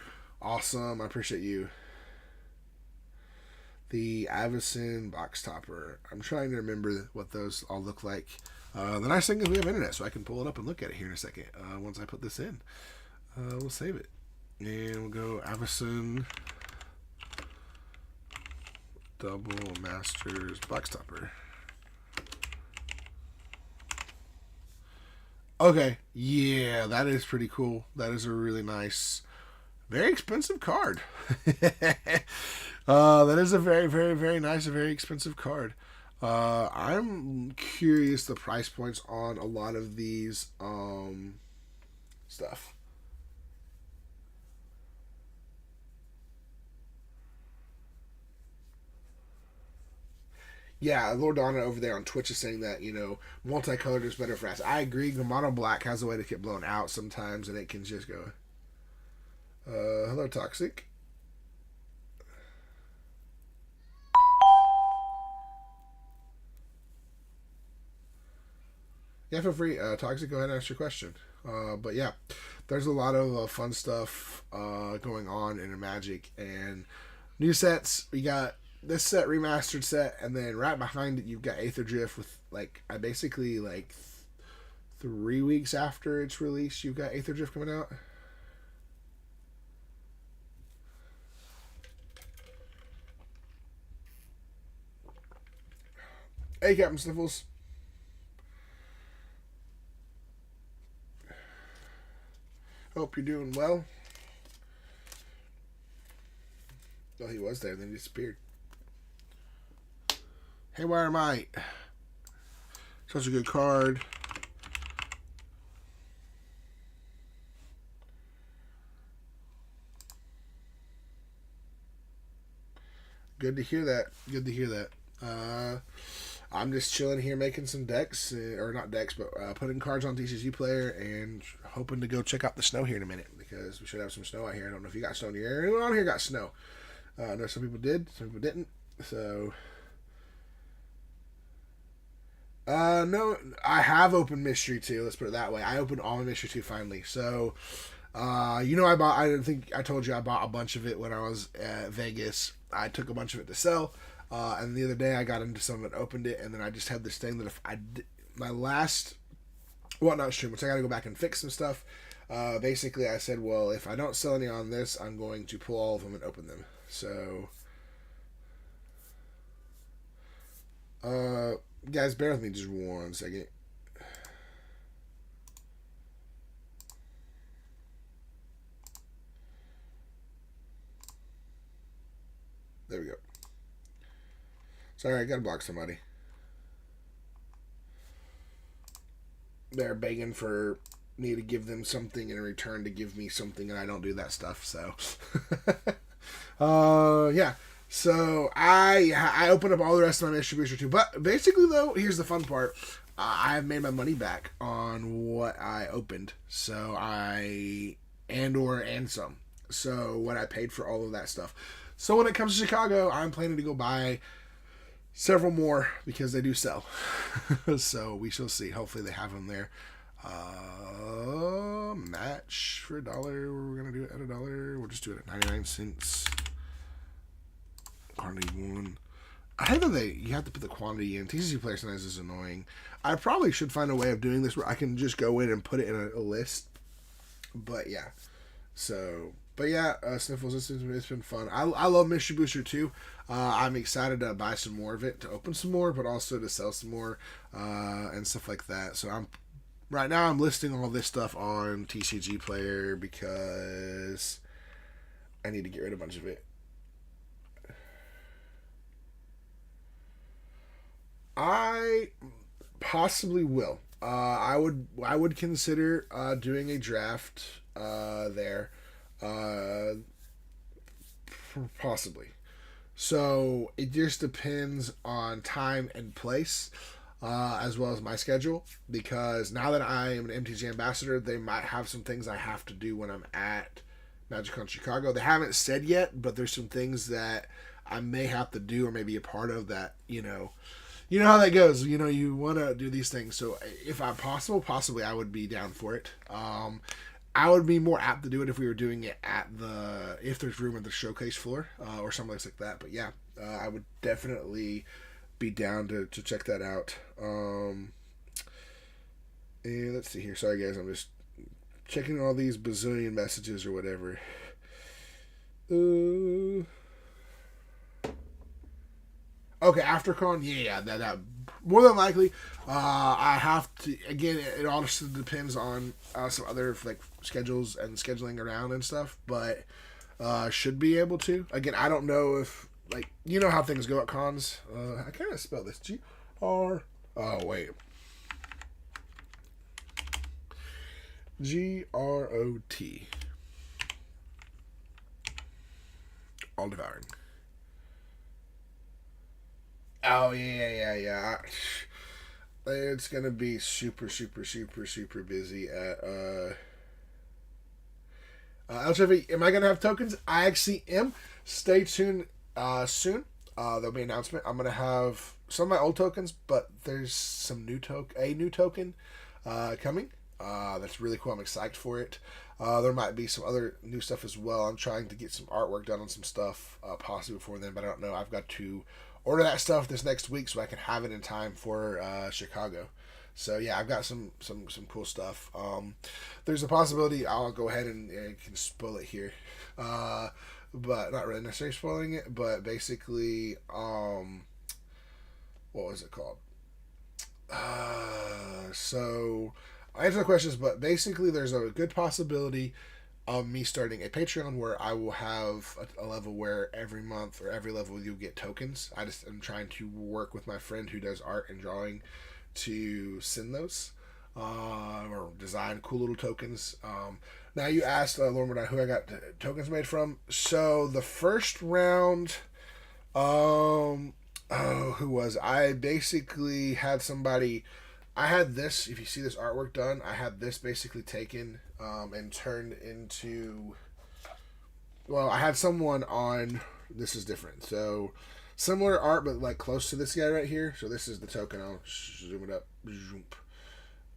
awesome. I appreciate you. The Avacyn box topper. I'm trying to remember what those all look like. The nice thing is we have internet, so I can pull it up and look at it here in a second. Once I put this in, we'll save it. And we'll go Avacyn Double Masters box topper. Okay, yeah, that is pretty cool. That is a really nice, very expensive card. That is a very, very, very nice, a very expensive card. I'm curious the price points on a lot of these stuff. Yeah, Lord Donna over there on Twitch is saying that, multicolored is better for us. I agree. The mono black has a way to get blown out sometimes, and it can just go. Hello, Toxic. Yeah, feel free. Toxic, go ahead and ask your question. But yeah, there's a lot of fun stuff going on in Magic, and new sets. We got this set, remastered set, and then right behind it you've got Aether Drift with I basically 3 weeks after its release you've got Aether Drift coming out. Hey, Captain Sniffles. Hope you're doing well. Well, he was there, then he disappeared. Haywire Might. Such a good card. Good to hear that. Good to hear that. I'm just chilling here making some decks, or not decks, but putting cards on TCG Player and hoping to go check out the snow here in a minute because we should have some snow out here. I don't know if you got snow in your area. Anyone on here got snow? I know some people did, some people didn't. So, no, I have opened Mystery 2. Let's put it that way. I opened all of Mystery 2 finally. So, I think I told you I bought a bunch of it when I was at Vegas. I took a bunch of it to sell. And the other day I got into some of it, opened it, and then I just had this thing that if I did, my last Whatnot stream, which I got to go back and fix some stuff. Basically, I said, well, if I don't sell any on this, I'm going to pull all of them and open them. So, guys, bear with me just 1 second. There we go. Sorry, I gotta block somebody. They're begging for me to give them something in return to give me something, and I don't do that stuff, so. Yeah. So I opened up all the rest of my mystery booster too. But basically though, here's the fun part. I've made my money back on what I opened. So and some. So what I paid for all of that stuff. So when it comes to Chicago, I'm planning to go buy several more because they do sell. So we shall see. Hopefully they have them there. Match for $1. We're gonna do it at $1. We'll just do it at 99 cents. Quantity 1. I hate that you have to put the quantity in. TCG Player sometimes is annoying. I probably should find a way of doing this where I can just go in and put it in a list. But yeah. So, but yeah, Sniffles, it's been fun. I love Mystery Booster too. I'm excited to buy some more of it, to open some more, but also to sell some more and stuff like that. So right now I'm listing all this stuff on TCG Player because I need to get rid of a bunch of it. I possibly will. I would consider doing a draft there, possibly. So it just depends on time and place, as well as my schedule. Because now that I am an MTG ambassador, they might have some things I have to do when I'm at MagicCon Chicago. They haven't said yet, but there's some things that I may have to do or maybe a part of that, you know how that goes. You want to do these things. So if I'm possibly I would be down for it. I would be more apt to do it if we were doing it if there's room at the showcase floor or something like that. But yeah, I would definitely be down to check that out. And let's see here. Sorry guys, I'm just checking all these bazillion messages or whatever. Okay, AfterCon, yeah, that more than likely. I have to, again, it also depends on some other like schedules and scheduling around and stuff, but should be able to. Again, I don't know if how things go at cons. I kind of spell this G-R. Oh wait, Grot. All devouring. Oh yeah. It's gonna be super busy at LCV. Am I gonna have tokens? I actually am. Stay tuned. Soon. There'll be an announcement. I'm gonna have some of my old tokens, but there's a new token coming. That's really cool. I'm excited for it. There might be some other new stuff as well. I'm trying to get some artwork done on some stuff possibly before then, but I don't know. I've got to order that stuff this next week so I can have it in time for Chicago. So yeah, I've got some cool stuff. There's a possibility I'll go ahead and can spoil it here, but not really necessarily spoiling it. But basically, what was it called? So I'll answer the questions, but basically, there's a good possibility of me starting a Patreon where I will have a level where every month or every level you'll get tokens. I just am trying to work with my friend who does art and drawing to send those or design cool little tokens. Now you asked Lauren who I got tokens made from. So the first round, who was I? Basically had somebody. I had this. If you see this artwork done, I had this basically taken and turned into. Well, I had someone on. This is different. So similar art, but like close to this guy right here. So this is the token. I'll zoom it up.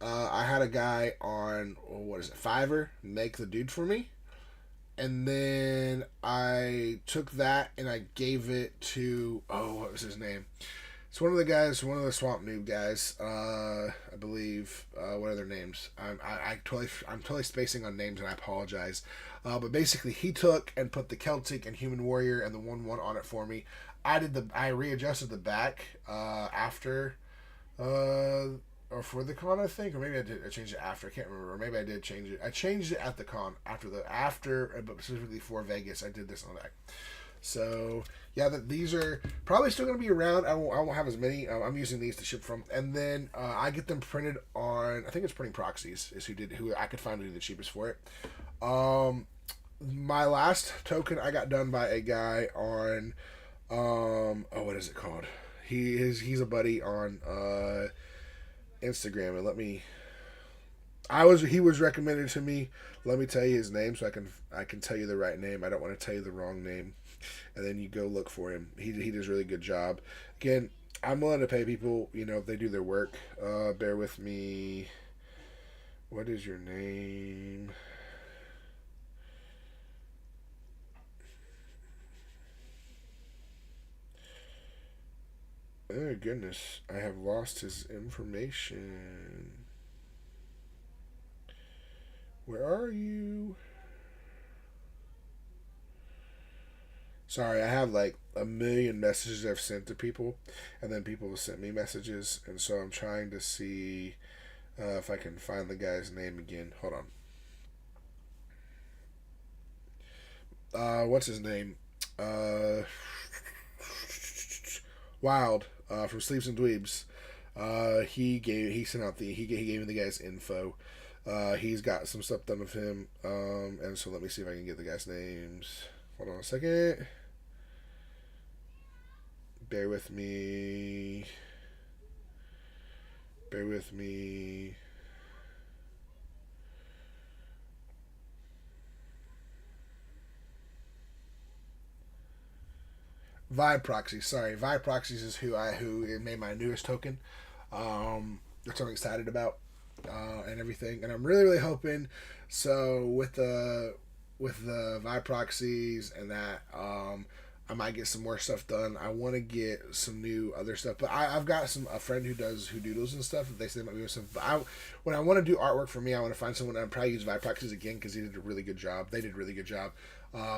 I had a guy on Fiverr make the dude for me, and then I took that and I gave it to what was his name? It's one of the guys, one of the Swamp Noob guys. I believe. What are their names? I'm totally spacing on names, and I apologize. But basically, he took and put the Celtic and Human Warrior and the 1/1 on it for me. I readjusted the back after, or for the con, I think, or maybe I changed it after. I can't remember. Or maybe I did change it. I changed it at the con after, but specifically for Vegas. I did this on that. So yeah, these are probably still going to be around. I won't have as many. I'm using these to ship from, and then I get them printed on. I think it's Printing Proxies is who I could find to do the cheapest for it. My last token I got done by a guy on what is it called? He's a buddy on Instagram, and he was recommended to me. Let me tell you his name so I can tell you the right name. I don't want to tell you the wrong name, and then you go look for him. He does a really good job. Again, I'm willing to pay people, if they do their work. Bear with me. What is your name? Oh goodness, I have lost his information. Where are you? Sorry, I have like a million messages I've sent to people, and then people have sent me messages, and so I'm trying to see if I can find the guy's name again. Hold on. What's his name? Uh, Wild from Sleeps and Dweebs. He sent out he gave me the guy's info. He's got some stuff done with him. And so let me see if I can get the guy's names. Hold on a second. Bear with me. Bear with me. Vibe Proxies. Sorry, Vibe Proxies is who made my newest token. That's what I'm excited about, and everything. And I'm really hoping. So with the Vibe Proxies and that, I might get some more stuff done. I want to get some new other stuff, but I've got a friend who doodles and stuff. They say they might be doing stuff. But when I want to do artwork for me, I want to find someone. I'm probably use Vibe Proxies again because he did a really good job. They did a really good job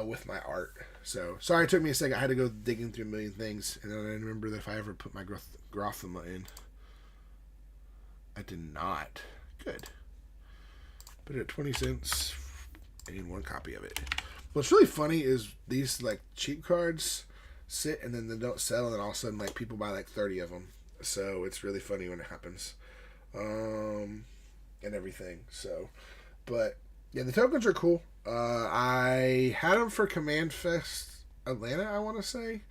with my art. So sorry, it took me a second. I had to go digging through a million things, and then I didn't remember if I ever put my Grothama in. I did not. Good. Put it at 20 cents. I need one copy of it. What's really funny is these like cheap cards sit and then they don't sell, and then all of a sudden like people buy like 30 of them. So it's really funny when it happens, and everything. So, but yeah, the tokens are cool. I had them for Command Fest Atlanta, I want to say,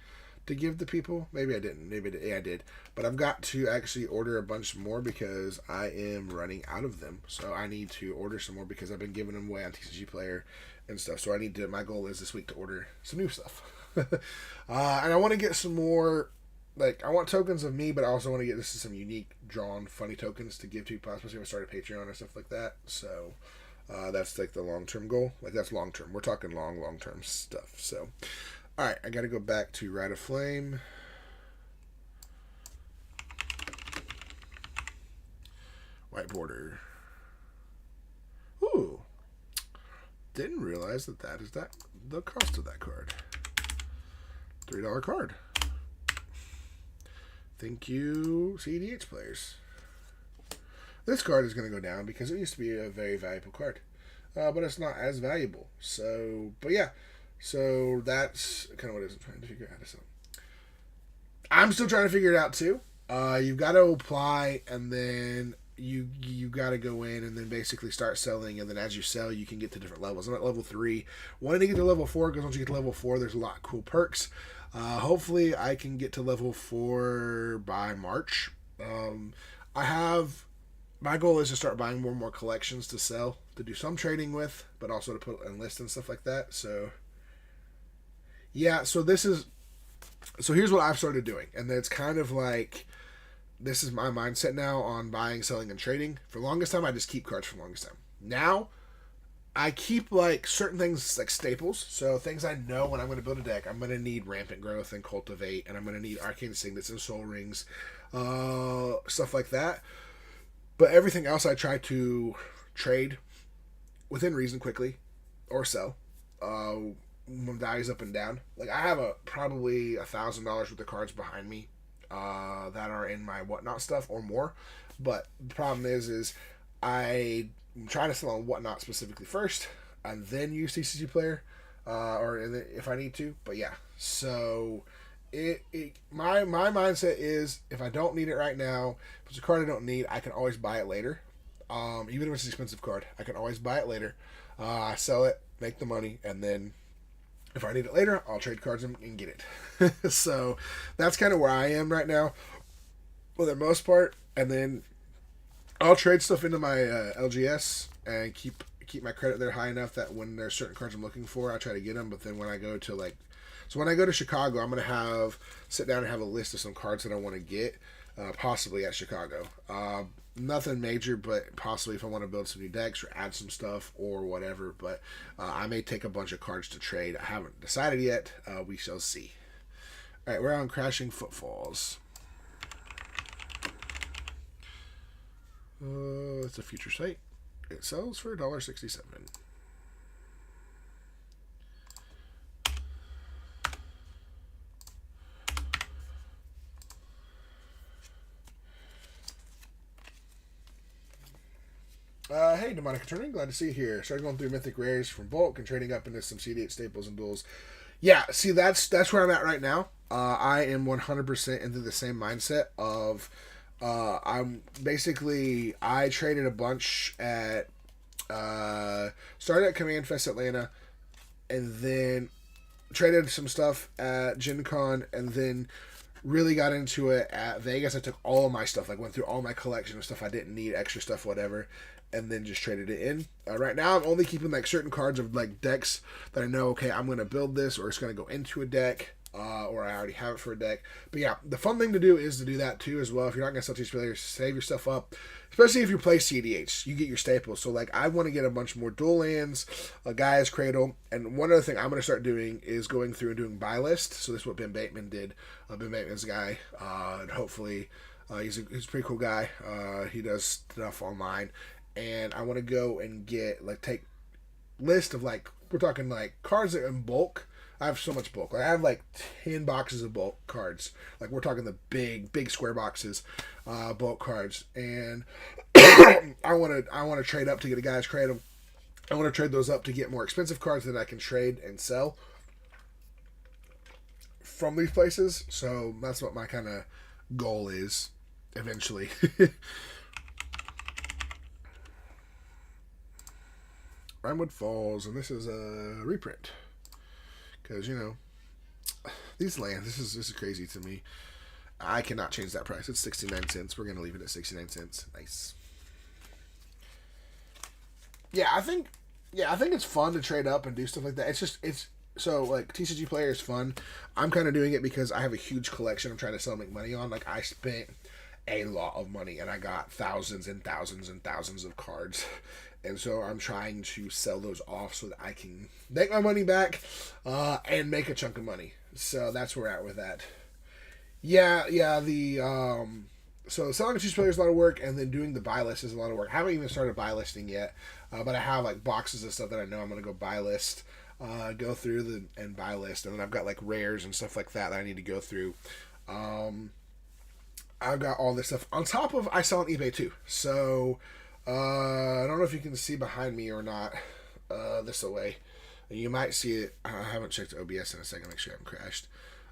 to give to people. Maybe I didn't. Yeah, I did. But I've got to actually order a bunch more because I am running out of them. So I need to order some more because I've been giving them away on TCG Player and stuff. So I need to. My goal is this week to order some new stuff, and I want to get some more. Like I want tokens of me, but I also want to get some unique drawn funny tokens to give to people, especially if I start a Patreon or stuff like that. So that's like the long term goal. Like that's long term. We're talking long term stuff. So all right, I got to go back to Ride of Flame. White border. Ooh. Didn't realize that is the cost of that card. $3 card. Thank you, CDH players. This card is going to go down because it used to be a very valuable card. But it's not as valuable. So, but yeah. So that's kind of what it is. I'm trying to figure out how to sell. I'm still trying to figure it out too. You've got to apply, and then you got to go in and then basically start selling, and then as you sell, you can get to different levels. I'm at level 3. Wanting to get to level 4 because once you get to level 4, there's a lot of cool perks. Hopefully, I can get to level 4 by March. My goal is to start buying more and more collections to sell, to do some trading with, but also to put and list and stuff like that. So yeah, so here's what I've started doing, and it's kind of like this is my mindset now on buying, selling, and trading. For the longest time, I just keep cards for the longest time. Now, I keep like certain things like staples, so things I know when I'm going to build a deck, I'm going to need Rampant Growth and Cultivate, and I'm going to need Arcane Signets and Soul Rings, stuff like that. But everything else I try to trade within reason quickly, or sell. When values up and down. Like I have probably $1,000 worth of cards behind me that are in my whatnot stuff or more. But the problem is I'm trying to sell on whatnot specifically first, and then use TCG Player, or if I need to. But yeah, so my mindset is if I don't need it right now, if it's a card I don't need, I can always buy it later. Even if it's an expensive card, I can always buy it later. I sell it, make the money, and then If I need it later, I'll trade cards and get it. So that's kind of where I am right now, for the most part. And then I'll trade stuff into my LGS and keep my credit there high enough that when there's certain cards I'm looking for, I try to get them. But then when I go to when I go to Chicago, I'm gonna sit down and have a list of some cards that I want to get, possibly at Chicago. Nothing major, but possibly if I want to build some new decks or add some stuff or whatever. But I may take a bunch of cards to trade. I haven't decided yet. We shall see. All right, we're on Crashing Footfalls. It's a future site. It sells for $1.67. Hey, Demonic Attorney, glad to see you here. Started going through Mythic Rares from bulk and trading up into some CD8 staples and duels. Yeah, see, that's where I'm at right now. I am 100% into the same mindset of I traded a bunch at started at Command Fest Atlanta, and then traded some stuff at Gen Con, and then really got into it at Vegas. I took all of my stuff, went through all my collection of stuff I didn't need, extra stuff, whatever, and then just traded it in. Right now, I'm only keeping certain cards of decks that I know, okay, I'm going to build this, or it's going to go into a deck, or I already have it for a deck. But yeah, the fun thing to do is to do that too as well. If you're not going to sell these players, save your stuff up. Especially if you play CDH, you get your staples. So I want to get a bunch more dual lands, a Gaia's Cradle, and one other thing I'm going to start doing is going through and doing buy list. So this is what Ben Bateman did. Ben Bateman's a guy, and hopefully he's a pretty cool guy. He does stuff online, and I want to go and get take list of we're talking cards that are in bulk. I have so much bulk. I have 10 boxes of bulk cards. We're talking the big square boxes, bulk cards, and I want to trade up to get a Guy's Cradle. I want to trade those up to get more expensive cards that I can trade and sell from these places. So that's what my kind of goal is eventually. Rhinewood Falls, and this is a reprint. Because, these lands, this is crazy to me. I cannot change that price. It's 69 cents. We're going to leave it at 69 cents. Nice. Yeah, I think it's fun to trade up and do stuff like that. So TCG player is fun. I'm kind of doing it because I have a huge collection I'm trying to sell and make money on. I spent a lot of money, and I got thousands and thousands and thousands of cards. And so I'm trying to sell those off so that I can make my money back and make a chunk of money. So that's where we're at with that. Yeah. So selling to players is a lot of work, and then doing the buy list is a lot of work. I haven't even started buy listing yet, but I have boxes of stuff that I know I'm going to go buy list, go through and buy list, and then I've got rares and stuff like that I need to go through. I've got all this stuff on top of I sell on eBay too. So. I don't know if you can see behind me or not, this away. You might see it. I haven't checked OBS in a second, make sure I haven't crashed.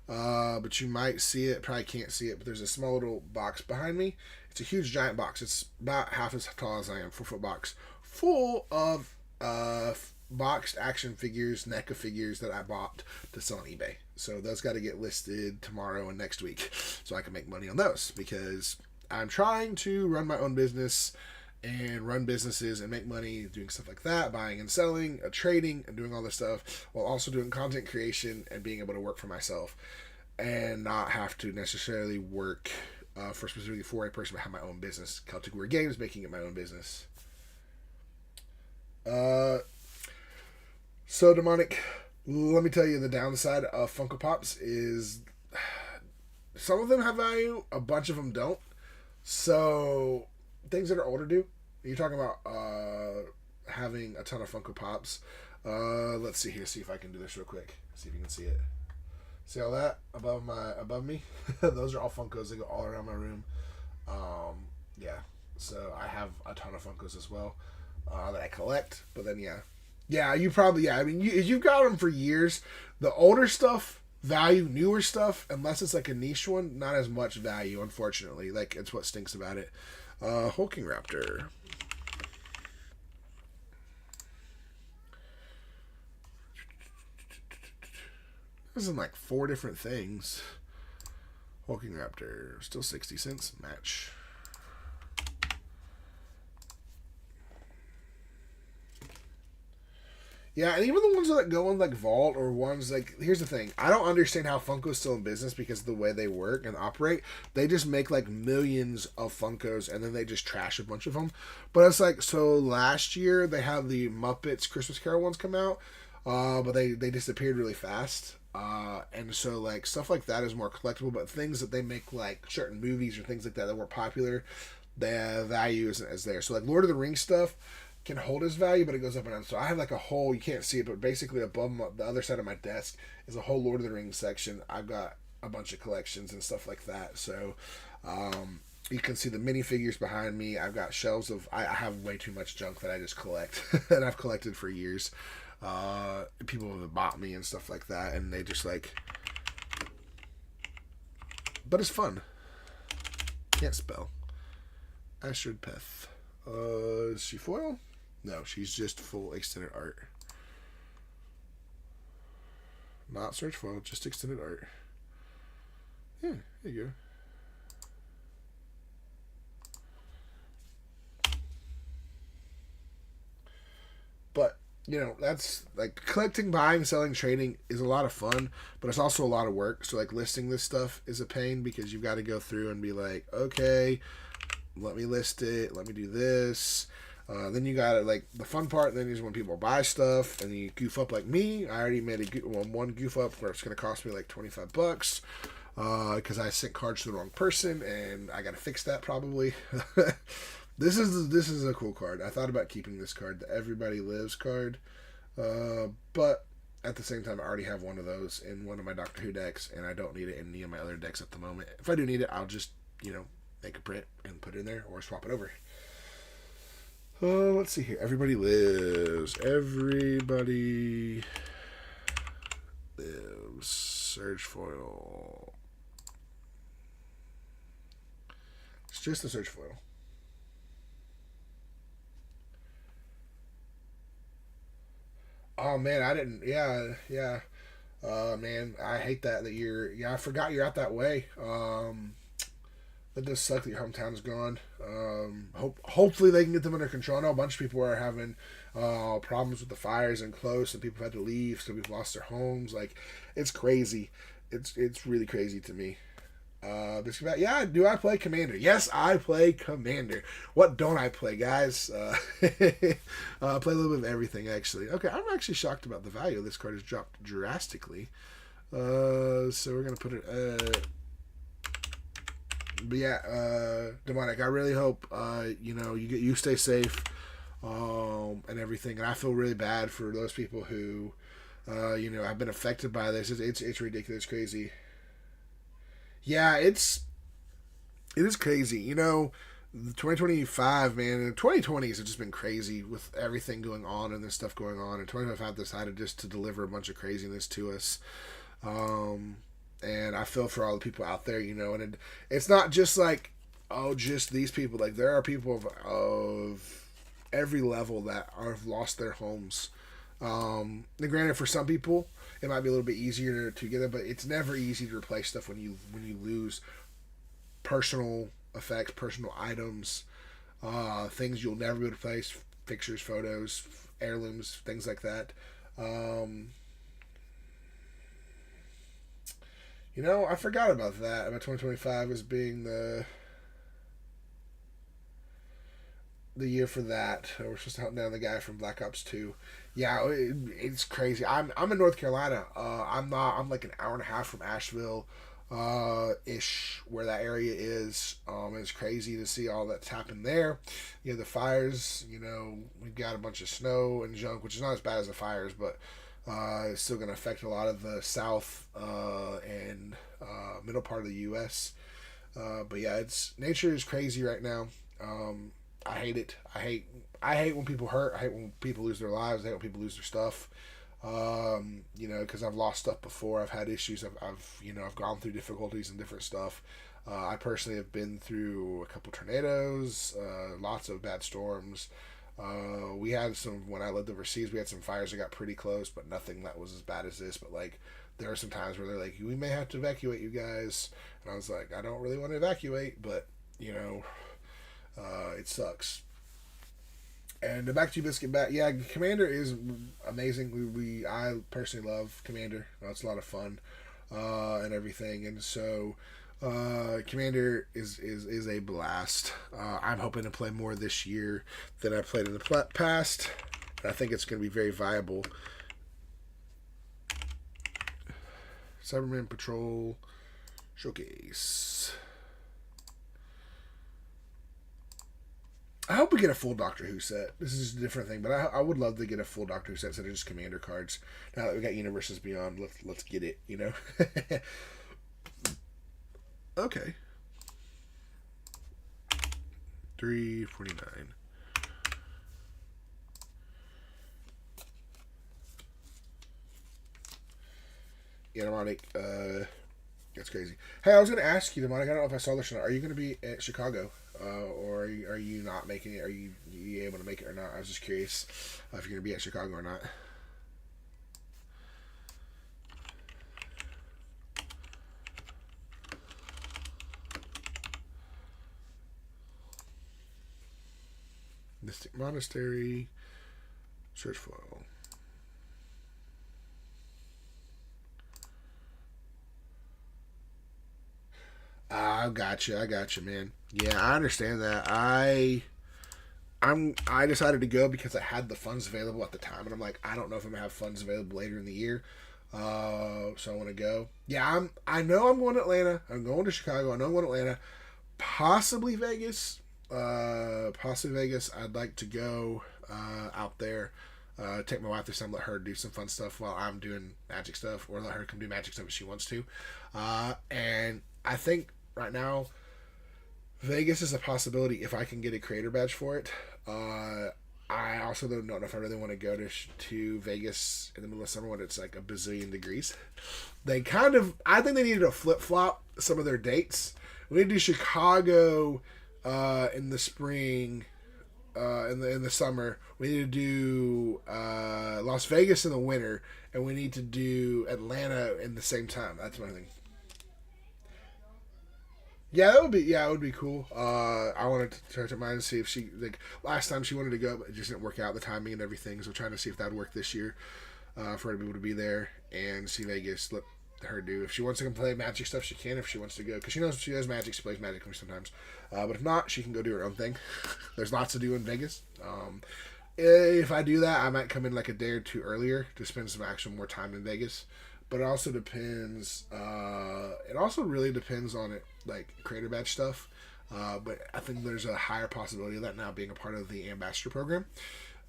But you might see it, probably can't see it, but there's a small little box behind me. It's a huge giant box. It's about half as tall as I am, 4-foot box, full of boxed action figures, NECA figures that I bought to sell on eBay. So those got to get listed tomorrow and next week so I can make money on those, because I'm trying to run my own business and run businesses and make money doing stuff like that, buying and selling, trading, and doing all this stuff, while also doing content creation and being able to work for myself and not have to necessarily work specifically for a person, but have my own business. Celtic War Games, making it my own business. So Demonic, let me tell you, the downside of Funko Pops is some of them have value, a bunch of them don't. So things that are older do. You're talking about having a ton of Funko Pops. Let's see here. See if I can do this real quick. See if you can see it. See all that above me? Those are all Funkos. They go all around my room. Yeah. So I have a ton of Funkos as well that I collect. But then you probably I mean you've got them for years. The older stuff value, newer stuff, unless it's a niche one, not as much value, unfortunately. It's what stinks about it. Hulking Raptor. This is in like 4 different things. Hulking Raptor, still 60 cents. Match. Yeah, and even the ones that go in like Vault or ones like, here's the thing, I don't understand how Funko's still in business because of the way they work and operate. They just make like millions of Funkos and then they just trash a bunch of them. But it's like, so last year they had the Muppets Christmas Carol ones come out, but they disappeared really fast. And so like stuff like that is more collectible, but things that they make like certain movies or things like that weren't popular, the value isn't as there. So like Lord of the Rings stuff can hold its value, but it goes up and down. So I have like a whole, you can't see it, but basically above the other side of my desk is a whole Lord of the Rings section. I've got a bunch of collections and stuff like that. So you can see the minifigures behind me. I've got shelves of, I have way too much junk that I just collect and I've collected for years. People have bought me and stuff like that, and they just like, but it's fun. Can't spell. Astrid Peth. Is she foil? No, she's just full extended art. Not search foil, just extended art. Yeah, there you go. But, you know, that's like collecting, buying, selling, trading is a lot of fun, but it's also a lot of work. So, like, listing this stuff is a pain because you've got to go through and be like, okay, let me list it, let me do this. Then you got like the fun part. Then is when people buy stuff and you goof up like me. I already made one goof up where it's going to cost me like $25 because I sent cards to the wrong person and I got to fix that probably. This is a cool card. I thought about keeping this card, the Everybody Lives card, but at the same time I already have one of those in one of my Doctor Who decks and I don't need it in any of my other decks at the moment. If I do need it, I'll just make a print and put it in there or swap it over. Let's see here. Everybody Lives. Everybody Lives. Surge foil. It's just a surge foil. Oh man, I didn't. Yeah. Man, I hate that you're. Yeah, I forgot you're out that way. That does suck that your hometown's gone. Hopefully they can get them under control. I know a bunch of people are having problems with the fires and close, and people had to leave, so people lost their homes. Like, it's crazy. It's really crazy to me. Yeah, do I play Commander? Yes, I play Commander. What don't I play, guys? I play a little bit of everything, actually. Okay, I'm actually shocked about the value of this card. Has dropped drastically. So we're going to put it... But yeah, Demonic, I really hope you stay safe and everything. And I feel really bad for those people who have been affected by this. It's ridiculous, crazy. Yeah, it is crazy. 2025, man, and 2020s have just been crazy with everything going on and this stuff going on. And 2025 decided just to deliver a bunch of craziness to us. And I feel for all the people out there, and it's not just like, just these people. Like, there are people of every level that have lost their homes. And granted, for some people, it might be a little bit easier to get it, but it's never easy to replace stuff when you lose personal effects, personal items, things you'll never be able to replace, pictures, photos, heirlooms, things like that. I forgot about that. About 2025 as being the year for that. We're supposed to hunt down the guy from Black Ops 2. Yeah, it's crazy. I'm in North Carolina. I'm like an hour and a half from Asheville, ish, where that area is. It's crazy to see all that's happened there. The fires. We've got a bunch of snow and junk, which is not as bad as the fires, but it's still going to affect a lot of the south and middle part of the U.S. But yeah, nature is crazy right now. I hate it. I hate when people hurt. I hate when people lose their lives. I hate when people lose their stuff. Because I've lost stuff before. I've had issues. I've gone through difficulties and different stuff. I personally have been through a couple tornadoes, lots of bad storms. We had some, when I lived overseas, we had some fires that got pretty close, but nothing that was as bad as this. But like there are some times where they're like, we may have to evacuate you guys. And I was like, I don't really want to evacuate, but, it sucks. And the back to you, Biscuit Bat. Yeah, Commander is amazing. I personally love Commander. It's a lot of fun and everything. And so Commander is a blast. I'm hoping to play more this year than I played in the past. I think it's going to be very viable. Cyberman Patrol Showcase. I hope we get a full Doctor Who set. This is a different thing, but I would love to get a full Doctor Who set instead of just Commander cards. Now that we got Universes Beyond, let's get it, Okay. 349. Yeah, Demonic, that's crazy. Hey, I was going to ask you, Demonic, I don't know if I saw this or not. Are you going to be at Chicago? Or are you not making it? Are you able to make it or not? I was just curious if you're going to be at Chicago or not. Mystic Monastery. Search foil. I got you, man. Yeah, I understand that. I decided to go because I had the funds available at the time, and I'm like, I don't know if I'm gonna have funds available later in the year, so I want to go. Yeah, I know I'm going to Atlanta. I'm going to Chicago. I know I'm going to Atlanta, possibly Vegas. Possibly Vegas. I'd like to go out there. Take my wife this time, let her do some fun stuff while I'm doing magic stuff, or let her come do magic stuff if she wants to. And I think right now, Vegas is a possibility if I can get a creator badge for it. I also don't know if I really want to go to Vegas in the middle of summer when it's like a bazillion degrees. I think they needed to flip flop some of their dates. We need to do Chicago in the spring, in the summer. We need to do Las Vegas in the winter, and we need to do Atlanta in the same time. That's what I think. Yeah, it would be cool. I wanted to try to mind and see if she last time she wanted to go, but it just didn't work out, the timing and everything. So trying to see if that would work this year for her to be able to be there and see Vegas. Let her do if she wants to come play magic stuff, she can. If she wants to go, because she knows she does magic, she plays magic sometimes. But if not, she can go do her own thing. There's lots to do in Vegas. If I do that, I might come in like a day or two earlier to spend some actual more time in Vegas. But it also depends. It also really depends on it, like creator badge stuff. But I think there's a higher possibility of that now being a part of the ambassador program.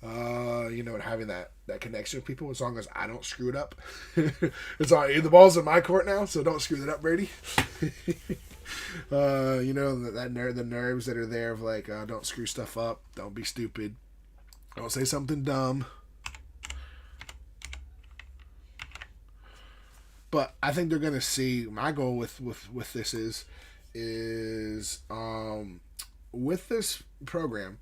And having that connection with people, as long as I don't screw it up. It's all the ball's in my court now, so don't screw that up, Brady. The nerves that are there of like, don't screw stuff up, don't be stupid, don't say something dumb. But I think they're gonna see. My goal with this is with this program,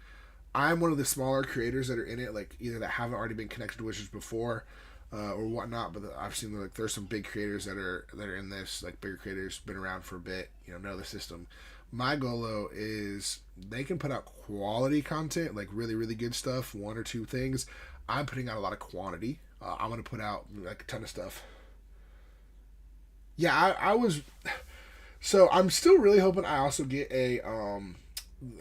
I'm one of the smaller creators that are in it, like either that haven't already been connected to Wizards before, or whatnot. But I've seen like there's some big creators that are in this, like bigger creators, been around for a bit, know the system. My goal though is they can put out quality content, like really really good stuff, one or two things. I'm putting out a lot of quantity. I'm gonna put out like a ton of stuff. Yeah, I was. So I'm still really hoping I also get a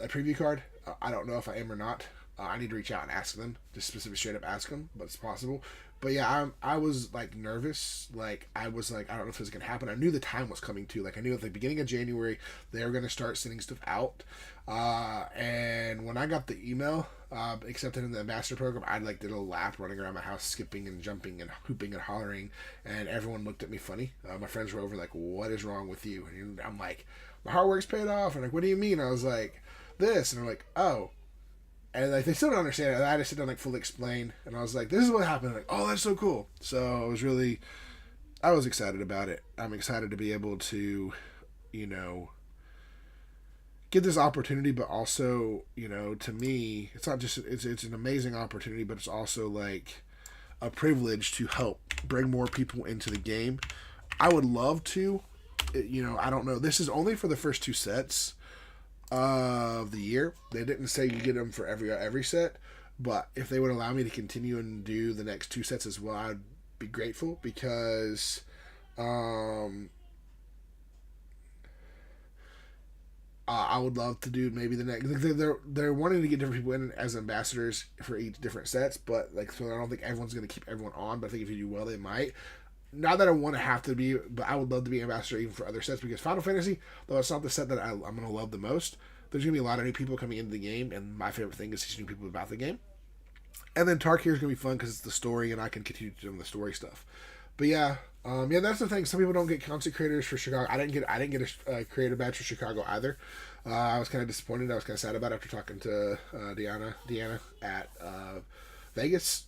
preview card. I don't know if I am or not. I need to reach out and ask them, just specifically straight up ask them, but it's possible. But yeah, I was like nervous. Like I was like, I don't know if this is gonna happen. I knew the time was coming too. Like I knew at the beginning of January they were gonna start sending stuff out. And when I got the email accepted in the ambassador program, I like did a lap running around my house, skipping and jumping and hooping and hollering, and everyone looked at me funny. My friends were over like, "What is wrong with you?" And I'm like, "My hard work's paid off." And like, "What do you mean?" I was like, "This," and they're like, "Oh." And like they still don't understand it. I had to sit down like fully explain, and I was like, "This is what happened." Like, "Oh, that's so cool." So I was excited about it. I'm excited to be able to, get this opportunity, but also, to me, it's not just it's an amazing opportunity, but it's also like a privilege to help bring more people into the game. I would love to. I don't know. This is only for the first 2 sets of the year. They didn't say you get them for every set, but if they would allow me to continue and do the next 2 sets as well, I'd be grateful because I would love to do maybe the next. They're wanting to get different people in as ambassadors for each different sets, but so I don't think everyone's going to keep everyone on. But I think if you do well, they might. Not that I want to have to be, but I would love to be ambassador even for other sets because Final Fantasy, though it's not the set that I'm going to love the most, there's going to be a lot of new people coming into the game, and my favorite thing is teaching new people about the game. And then Tarkir is going to be fun because it's the story, and I can continue to do the story stuff. But yeah, that's the thing. Some people don't get content creators for Chicago. I didn't get a creative badge for Chicago either. I was kind of disappointed. I was kind of sad about it after talking to Deanna at Vegas,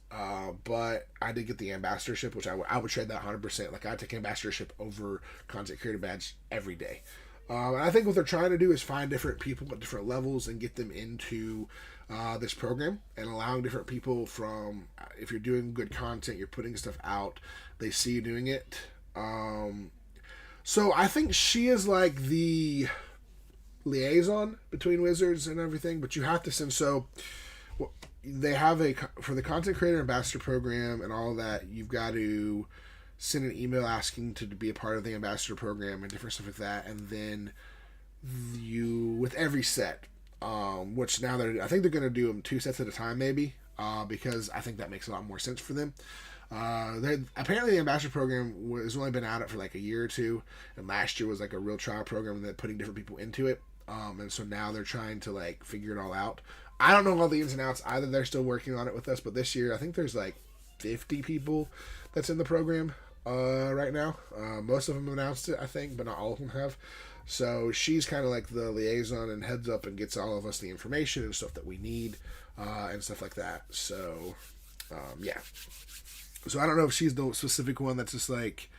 but I did get the ambassadorship, which I would trade that 100%. Like, I'd take ambassadorship over content creator badge every day. And I think what they're trying to do is find different people at different levels and get them into this program and allowing different people from, if you're doing good content, you're putting stuff out, they see you doing it. So I think she is like the liaison between Wizards and everything, but you have to send, they have for the content creator ambassador program and all of that, you've got to send an email asking to be a part of the ambassador program and different stuff like that, and then with every set, which now I think they're going to do them 2 sets at a time maybe, because I think that makes a lot more sense for them. Apparently the ambassador program has only been out for like a year or 2, and last year was like a real trial program that putting different people into it, and so now they're trying to like figure it all out. I don't know all the ins and outs either. They're still working on it with us, but this year I think there's like 50 people that's in the program right now. Most of them announced it, I think, but not all of them have. So she's kind of like the liaison and heads up and gets all of us the information and stuff that we need and stuff like that. So yeah. So I don't know if she's the specific one that's just like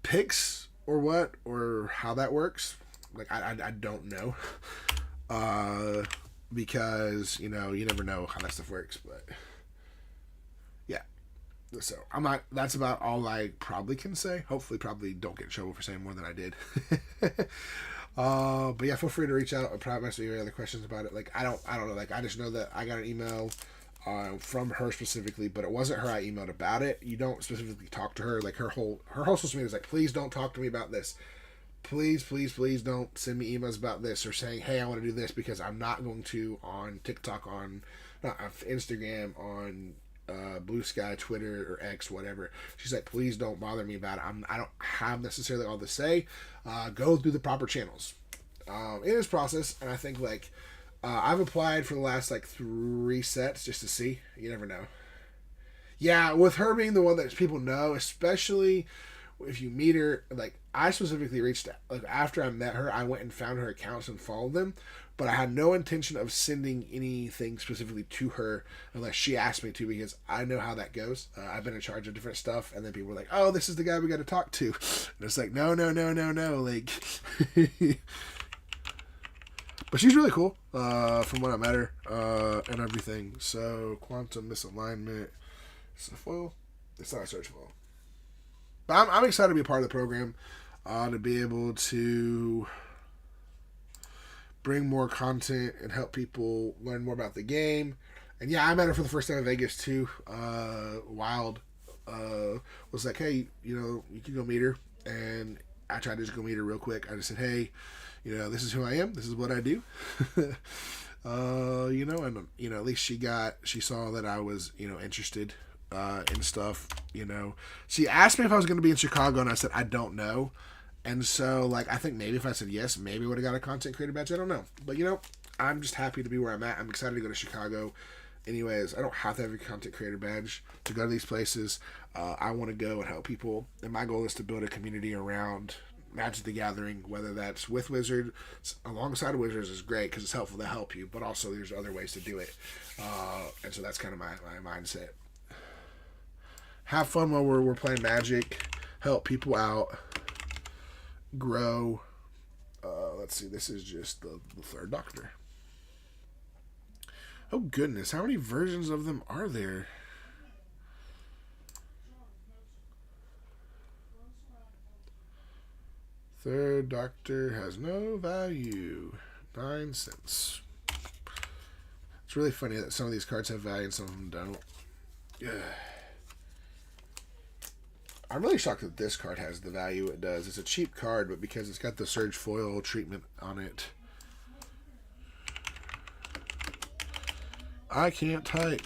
picks or what or how that works. Like I don't know. Because you never know how that stuff works, but yeah. So that's about all I probably can say. Hopefully probably don't get in trouble for saying more than I did. But yeah, feel free to reach out or probably ask me any other questions about it. Like I don't know, like I just know that I got an email from her specifically, but it wasn't her I emailed about it. You don't specifically talk to her. Like her whole social media is like, please don't talk to me about this. Please don't send me emails about this or saying, hey, I want to do this, because I'm not going to on TikTok, on Instagram, on Blue Sky, Twitter, or X, whatever. She's like, please don't bother me about it. I don't have necessarily all to say. Go through the proper channels. It is process, and I think like I've applied for the last like 3 sets just to see. You never know. Yeah, with her being the one that people know, especially if you meet her, like I specifically reached out, like after I met her, I went and found her accounts and followed them, but I had no intention of sending anything specifically to her unless she asked me to, because I know how that goes. I've been in charge of different stuff, and then people were like, oh, this is the guy we got to talk to, and it's like, no, like but she's really cool from what I met her and everything. So quantum misalignment, it's a foil, it's not a search foil. But I'm excited to be a part of the program, to be able to bring more content and help people learn more about the game. And yeah, I met her for the first time in Vegas too. Wild was like, hey, you can go meet her. And I tried to just go meet her real quick. I just said, hey, this is who I am. This is what I do. And at least she saw that I was, interested and stuff. She asked me if I was going to be in Chicago, and I said I don't know. And so like I think maybe if I said yes, maybe I would have got a content creator badge. I don't know, but I'm just happy to be where I'm at. I'm excited to go to Chicago. Anyways, I don't have to have a content creator badge to go to these places. I want to go and help people, and my goal is to build a community around Magic the Gathering, whether that's with Wizards, alongside of Wizards is great because it's helpful to help you, but also there's other ways to do it. And so that's kind of my mindset. Have fun while we're playing Magic, help people out, grow. Let's see, this is just the 3rd Doctor. Oh goodness, how many versions of them are there? Third Doctor has no value. 9 cents. It's really funny that some of these cards have value and some of them don't. Yeah. I'm really shocked that this card has the value it does. It's a cheap card, but because it's got the Surge Foil treatment on it. I can't type.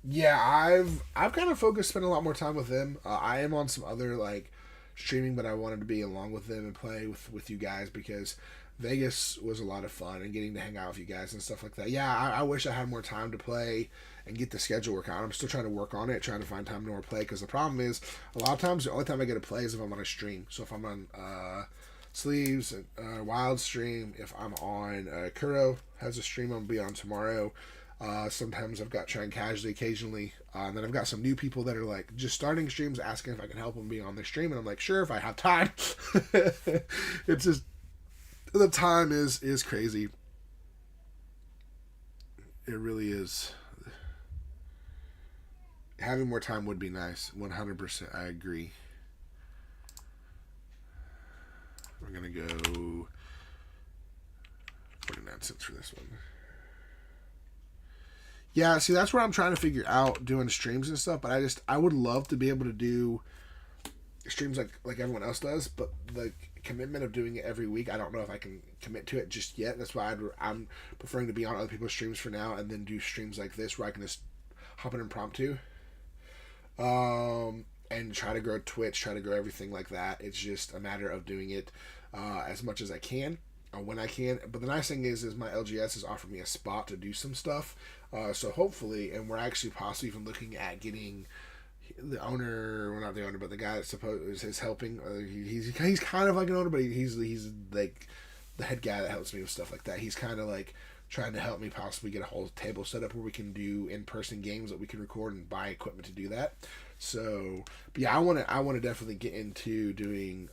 Yeah, I've kind of focused, spent a lot more time with them. I am on some other like streaming, but I wanted to be along with them and play with you guys because Vegas was a lot of fun and getting to hang out with you guys and stuff like that. Yeah, I wish I had more time to play and get the schedule work out. I'm still trying to work on it, trying to find time to more play because the problem is a lot of times the only time I get to play is if I'm on a stream. So if I'm on Sleeves, Wild stream, if I'm on Kuro has a stream I'm gonna be on tomorrow. Sometimes I've got trying casually occasionally. And then I've got some new people that are like just starting streams asking if I can help them be on their stream. And I'm like, sure, if I have time. It's just, the time is crazy. It really is. Having more time would be nice. 100%. I agree. We're going to go 49 cents for this one. Yeah, see, that's where I'm trying to figure out doing streams and stuff. But I would love to be able to do streams like everyone else does. But the commitment of doing it every week, I don't know if I can commit to it just yet. That's why I'm preferring to be on other people's streams for now, and then do streams like this where I can just hop in impromptu. And try to grow Twitch, try to grow everything like that. It's just a matter of doing it as much as I can. When I can. But the nice thing is my LGS has offered me a spot to do some stuff. So hopefully, and we're actually possibly even looking at getting the owner, well not the owner, but the guy that is helping. He's kind of like an owner, but he's like the head guy that helps me with stuff like that. He's kind of like trying to help me possibly get a whole table set up where we can do in-person games that we can record and buy equipment to do that. So, but yeah, I want to definitely get into doing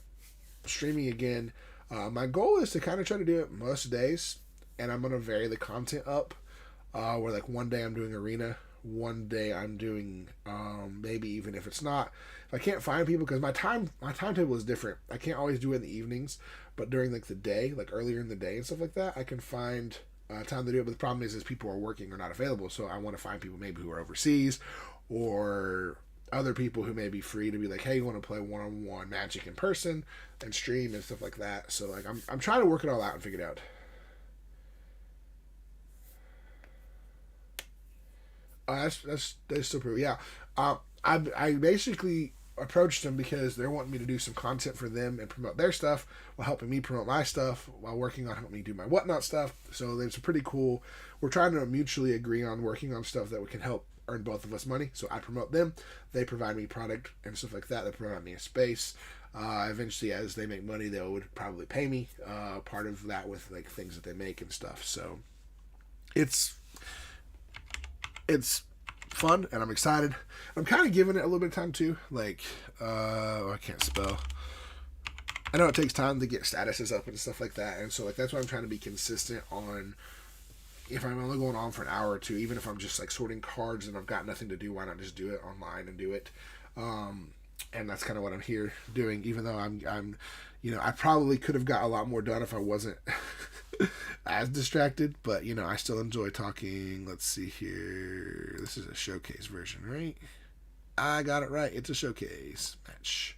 streaming again. My goal is to kind of try to do it most days, and I'm going to vary the content up, where like one day I'm doing arena, one day I'm doing, maybe even if I can't find people, because my timetable is different. I can't always do it in the evenings, but during like the day, like earlier in the day and stuff like that, I can find time to do it. But the problem is people are working or not available, so I want to find people maybe who are overseas, or other people who may be free to be like, hey, you want to play one-on-one Magic in person and stream and stuff like that. So like I'm trying to work it all out and figure it out. That's still pretty, yeah. I basically approached them because they're wanting me to do some content for them and promote their stuff while helping me promote my stuff while working on helping me do my whatnot stuff. So it's pretty cool. We're trying to mutually agree on working on stuff that we can help earn both of us money. So I promote them, they provide me product and stuff like that. They provide me a space. Eventually, as they make money, they would probably pay me part of that with like things that they make and stuff. So it's fun and I'm excited. I'm kind of giving it a little bit of time too. Like, I can't spell. I know it takes time to get statuses up and stuff like that, and so like that's why I'm trying to be consistent on. If I'm only going on for an hour or two, even if I'm just like sorting cards and I've got nothing to do, why not just do it online and do it? And that's kind of what I'm here doing. Even though I'm, I probably could have got a lot more done if I wasn't as distracted. But I still enjoy talking. Let's see here. This is a showcase version, right? I got it right. It's a showcase match.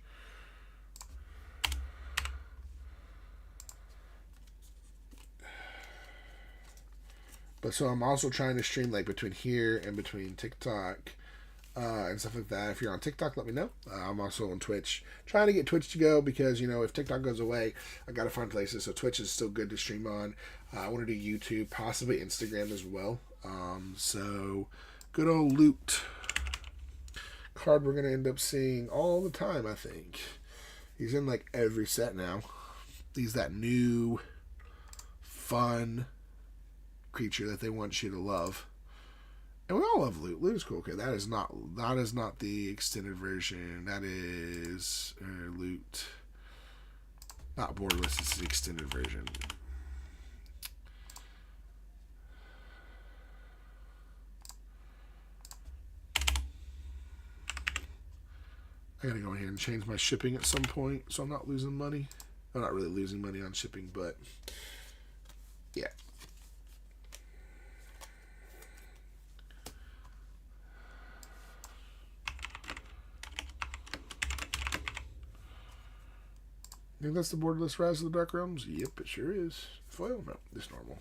But so I'm also trying to stream like between here and between TikTok and stuff like that. If you're on TikTok, let me know. I'm also on Twitch. Trying to get Twitch to go because, if TikTok goes away, I got to find places. So Twitch is still good to stream on. I want to do YouTube, possibly Instagram as well. So good old Loot. Card we're going to end up seeing all the time, I think. He's in like every set now. He's that new, fun creature that they want you to love, and we all love Loot. Loot is cool. Okay, that is not the extended version. That is Loot, not borderless. It's the extended version. I gotta go in here and change my shipping at some point so I'm not losing money. I'm not really losing money on shipping, but yeah. I think that's the borderless Rise of the Dark Realms? Yep, it sure is. Foil? No, this normal.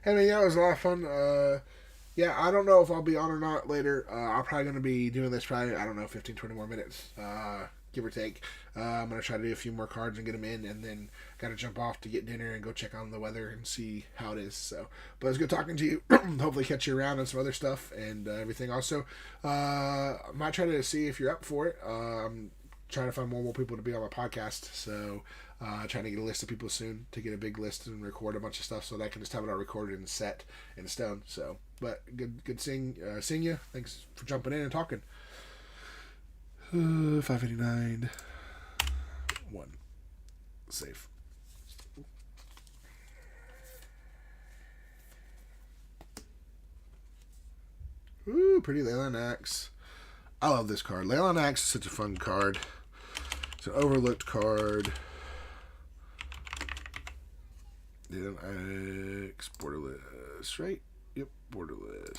Anyway, yeah, it was a lot of fun. Yeah, I don't know if I'll be on or not later. I'm probably going to be doing this probably, I don't know, 15, 20 more minutes, give or take. I'm going to try to do a few more cards and get them in, and then got to jump off to get dinner and go check on the weather and see how it is. So, but it was good talking to you. Hopefully catch you around on some other stuff and everything. Also, I might try to see if you're up for it. I'm trying to find more people to be on my podcast, so trying to get a list of people soon to get a big list and record a bunch of stuff so that I can just have it all recorded and set in stone. So, but good seeing you. Thanks for jumping in and talking. 589. 1. Safe. Ooh, pretty Leyland Axe. I love this card. Leyland Axe is such a fun card. It's an overlooked card. Leyland Axe, borderless, right? Yep, borderless.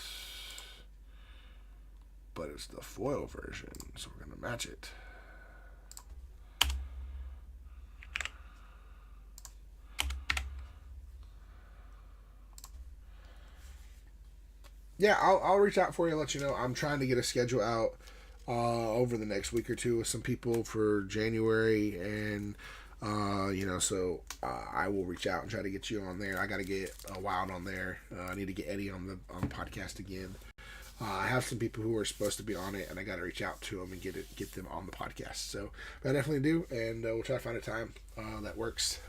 But it's the foil version, so we're going to match it. Yeah, I'll reach out for you and let you know. I'm trying to get a schedule out over the next week or two with some people for January, and so I will reach out and try to get you on there. I got to get Wild on there. I need to get Eddie on the podcast again. I have some people who are supposed to be on it, and I got to reach out to them and get them on the podcast. So but I definitely do, and we'll try to find a time that works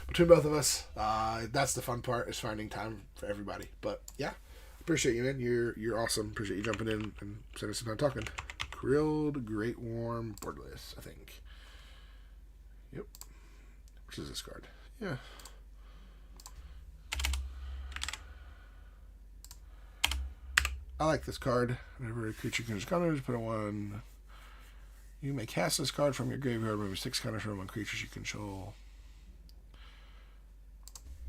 between both of us. That's the fun part, is finding time for everybody. But yeah, appreciate you, man. You're awesome. Appreciate you jumping in and spending some time talking. Grilled Great Warm borderless, I think. Yep. Which is this card? Yeah. I like this card. Whenever a creature can just counters, put a 1. You may cast this card from your graveyard, remove 6 counters from 1 creatures you control.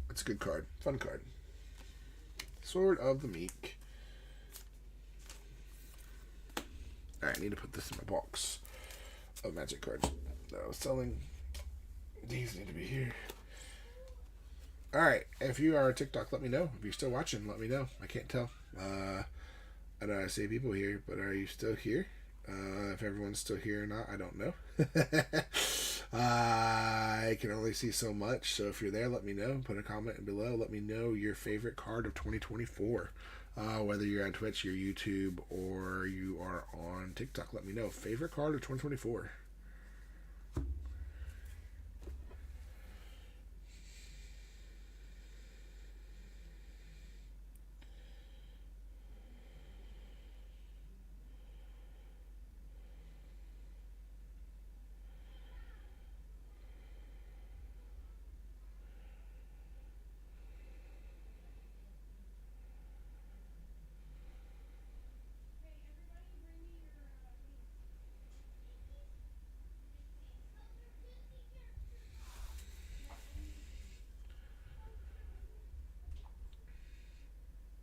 It's a good card. Fun card. Sword of the Meek. Alright, I need to put this in my box of magic cards that I was selling. These need to be here. Alright, if you are on TikTok, let me know. If you're still watching, let me know. I can't tell. I know I see people here, but are you still here? If everyone's still here or not, I don't know. I can only see so much, so if you're there, let me know. Put a comment below. Let me know your favorite card of 2024. Whether you're on Twitch, your YouTube, or you are on TikTok, let me know. Favorite card of 2024.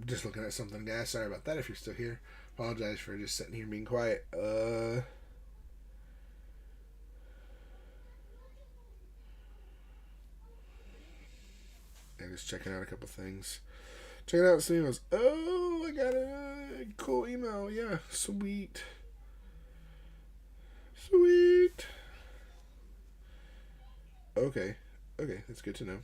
Just looking at something, guys. Sorry about that if you're still here. Apologize for just sitting here and being quiet. And just checking out a couple things. Checking out some emails. Oh, I got a cool email. Yeah, sweet. Sweet. Okay, that's good to know.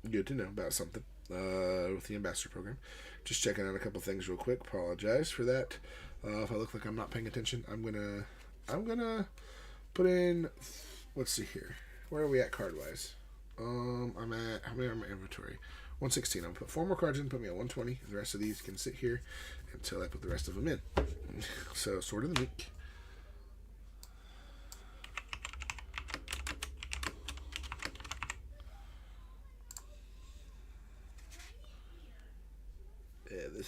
Good to know about something with the ambassador program. Just checking out a couple things real quick. Apologize for that. If I look like I'm not paying attention, I'm gonna put in. Let's see here. Where are we at card wise? I'm at how many are in my inventory? 116. I'm gonna put 4 more cards in. Put me at 120. The rest of these can sit here until I put the rest of them in. So Sword of the Meek.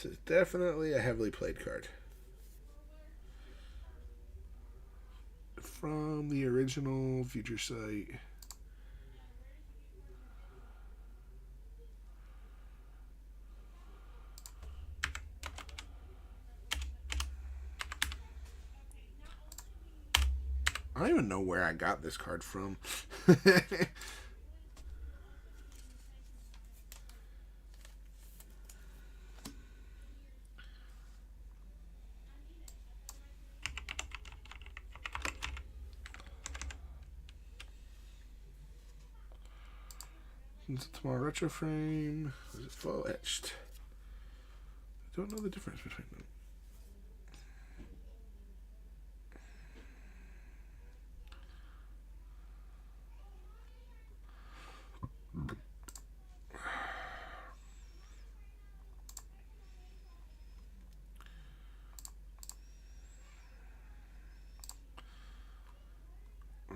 This is definitely a heavily played card. From the original Future Sight. I don't even know where I got this card from. Is it tomorrow retro frame? Is it full etched? I don't know the difference between them.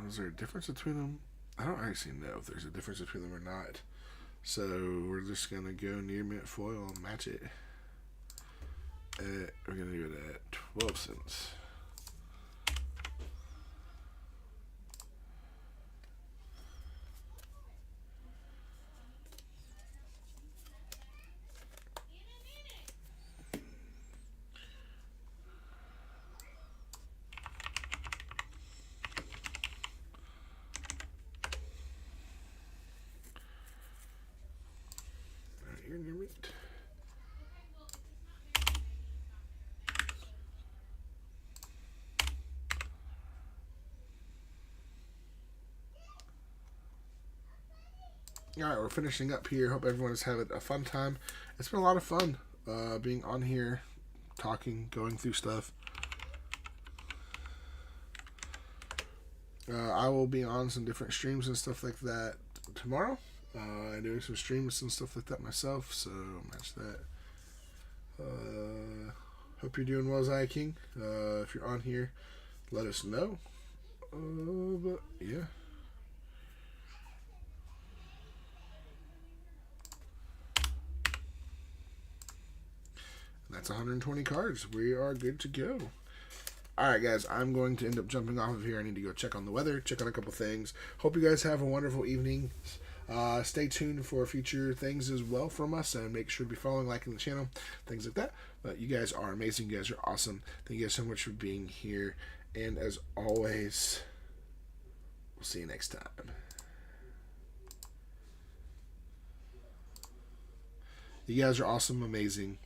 Is there a difference between them? I don't actually know if there's a difference between them or not. So we're just going to go near mint foil and match it. We're going to do it at 12 cents. You're near mint. Alright, we're finishing up here. Hope everyone is having a fun time. It's been a lot of fun being on here, talking, going through stuff. I will be on some different streams and stuff like that tomorrow. Doing some streams and stuff like that myself, so match that. Hope you're doing well, Zaya King. If you're on here, let us know. But yeah. That's 120 cards. We are good to go. Alright, guys, I'm going to end up jumping off of here. I need to go check on the weather, check on a couple things. Hope you guys have a wonderful evening. Stay tuned for future things as well from us, and make sure to be following, liking the channel, things like that. But you guys are amazing. You guys are awesome. Thank you guys so much for being here. And as always, we'll see you next time. You guys are awesome, amazing.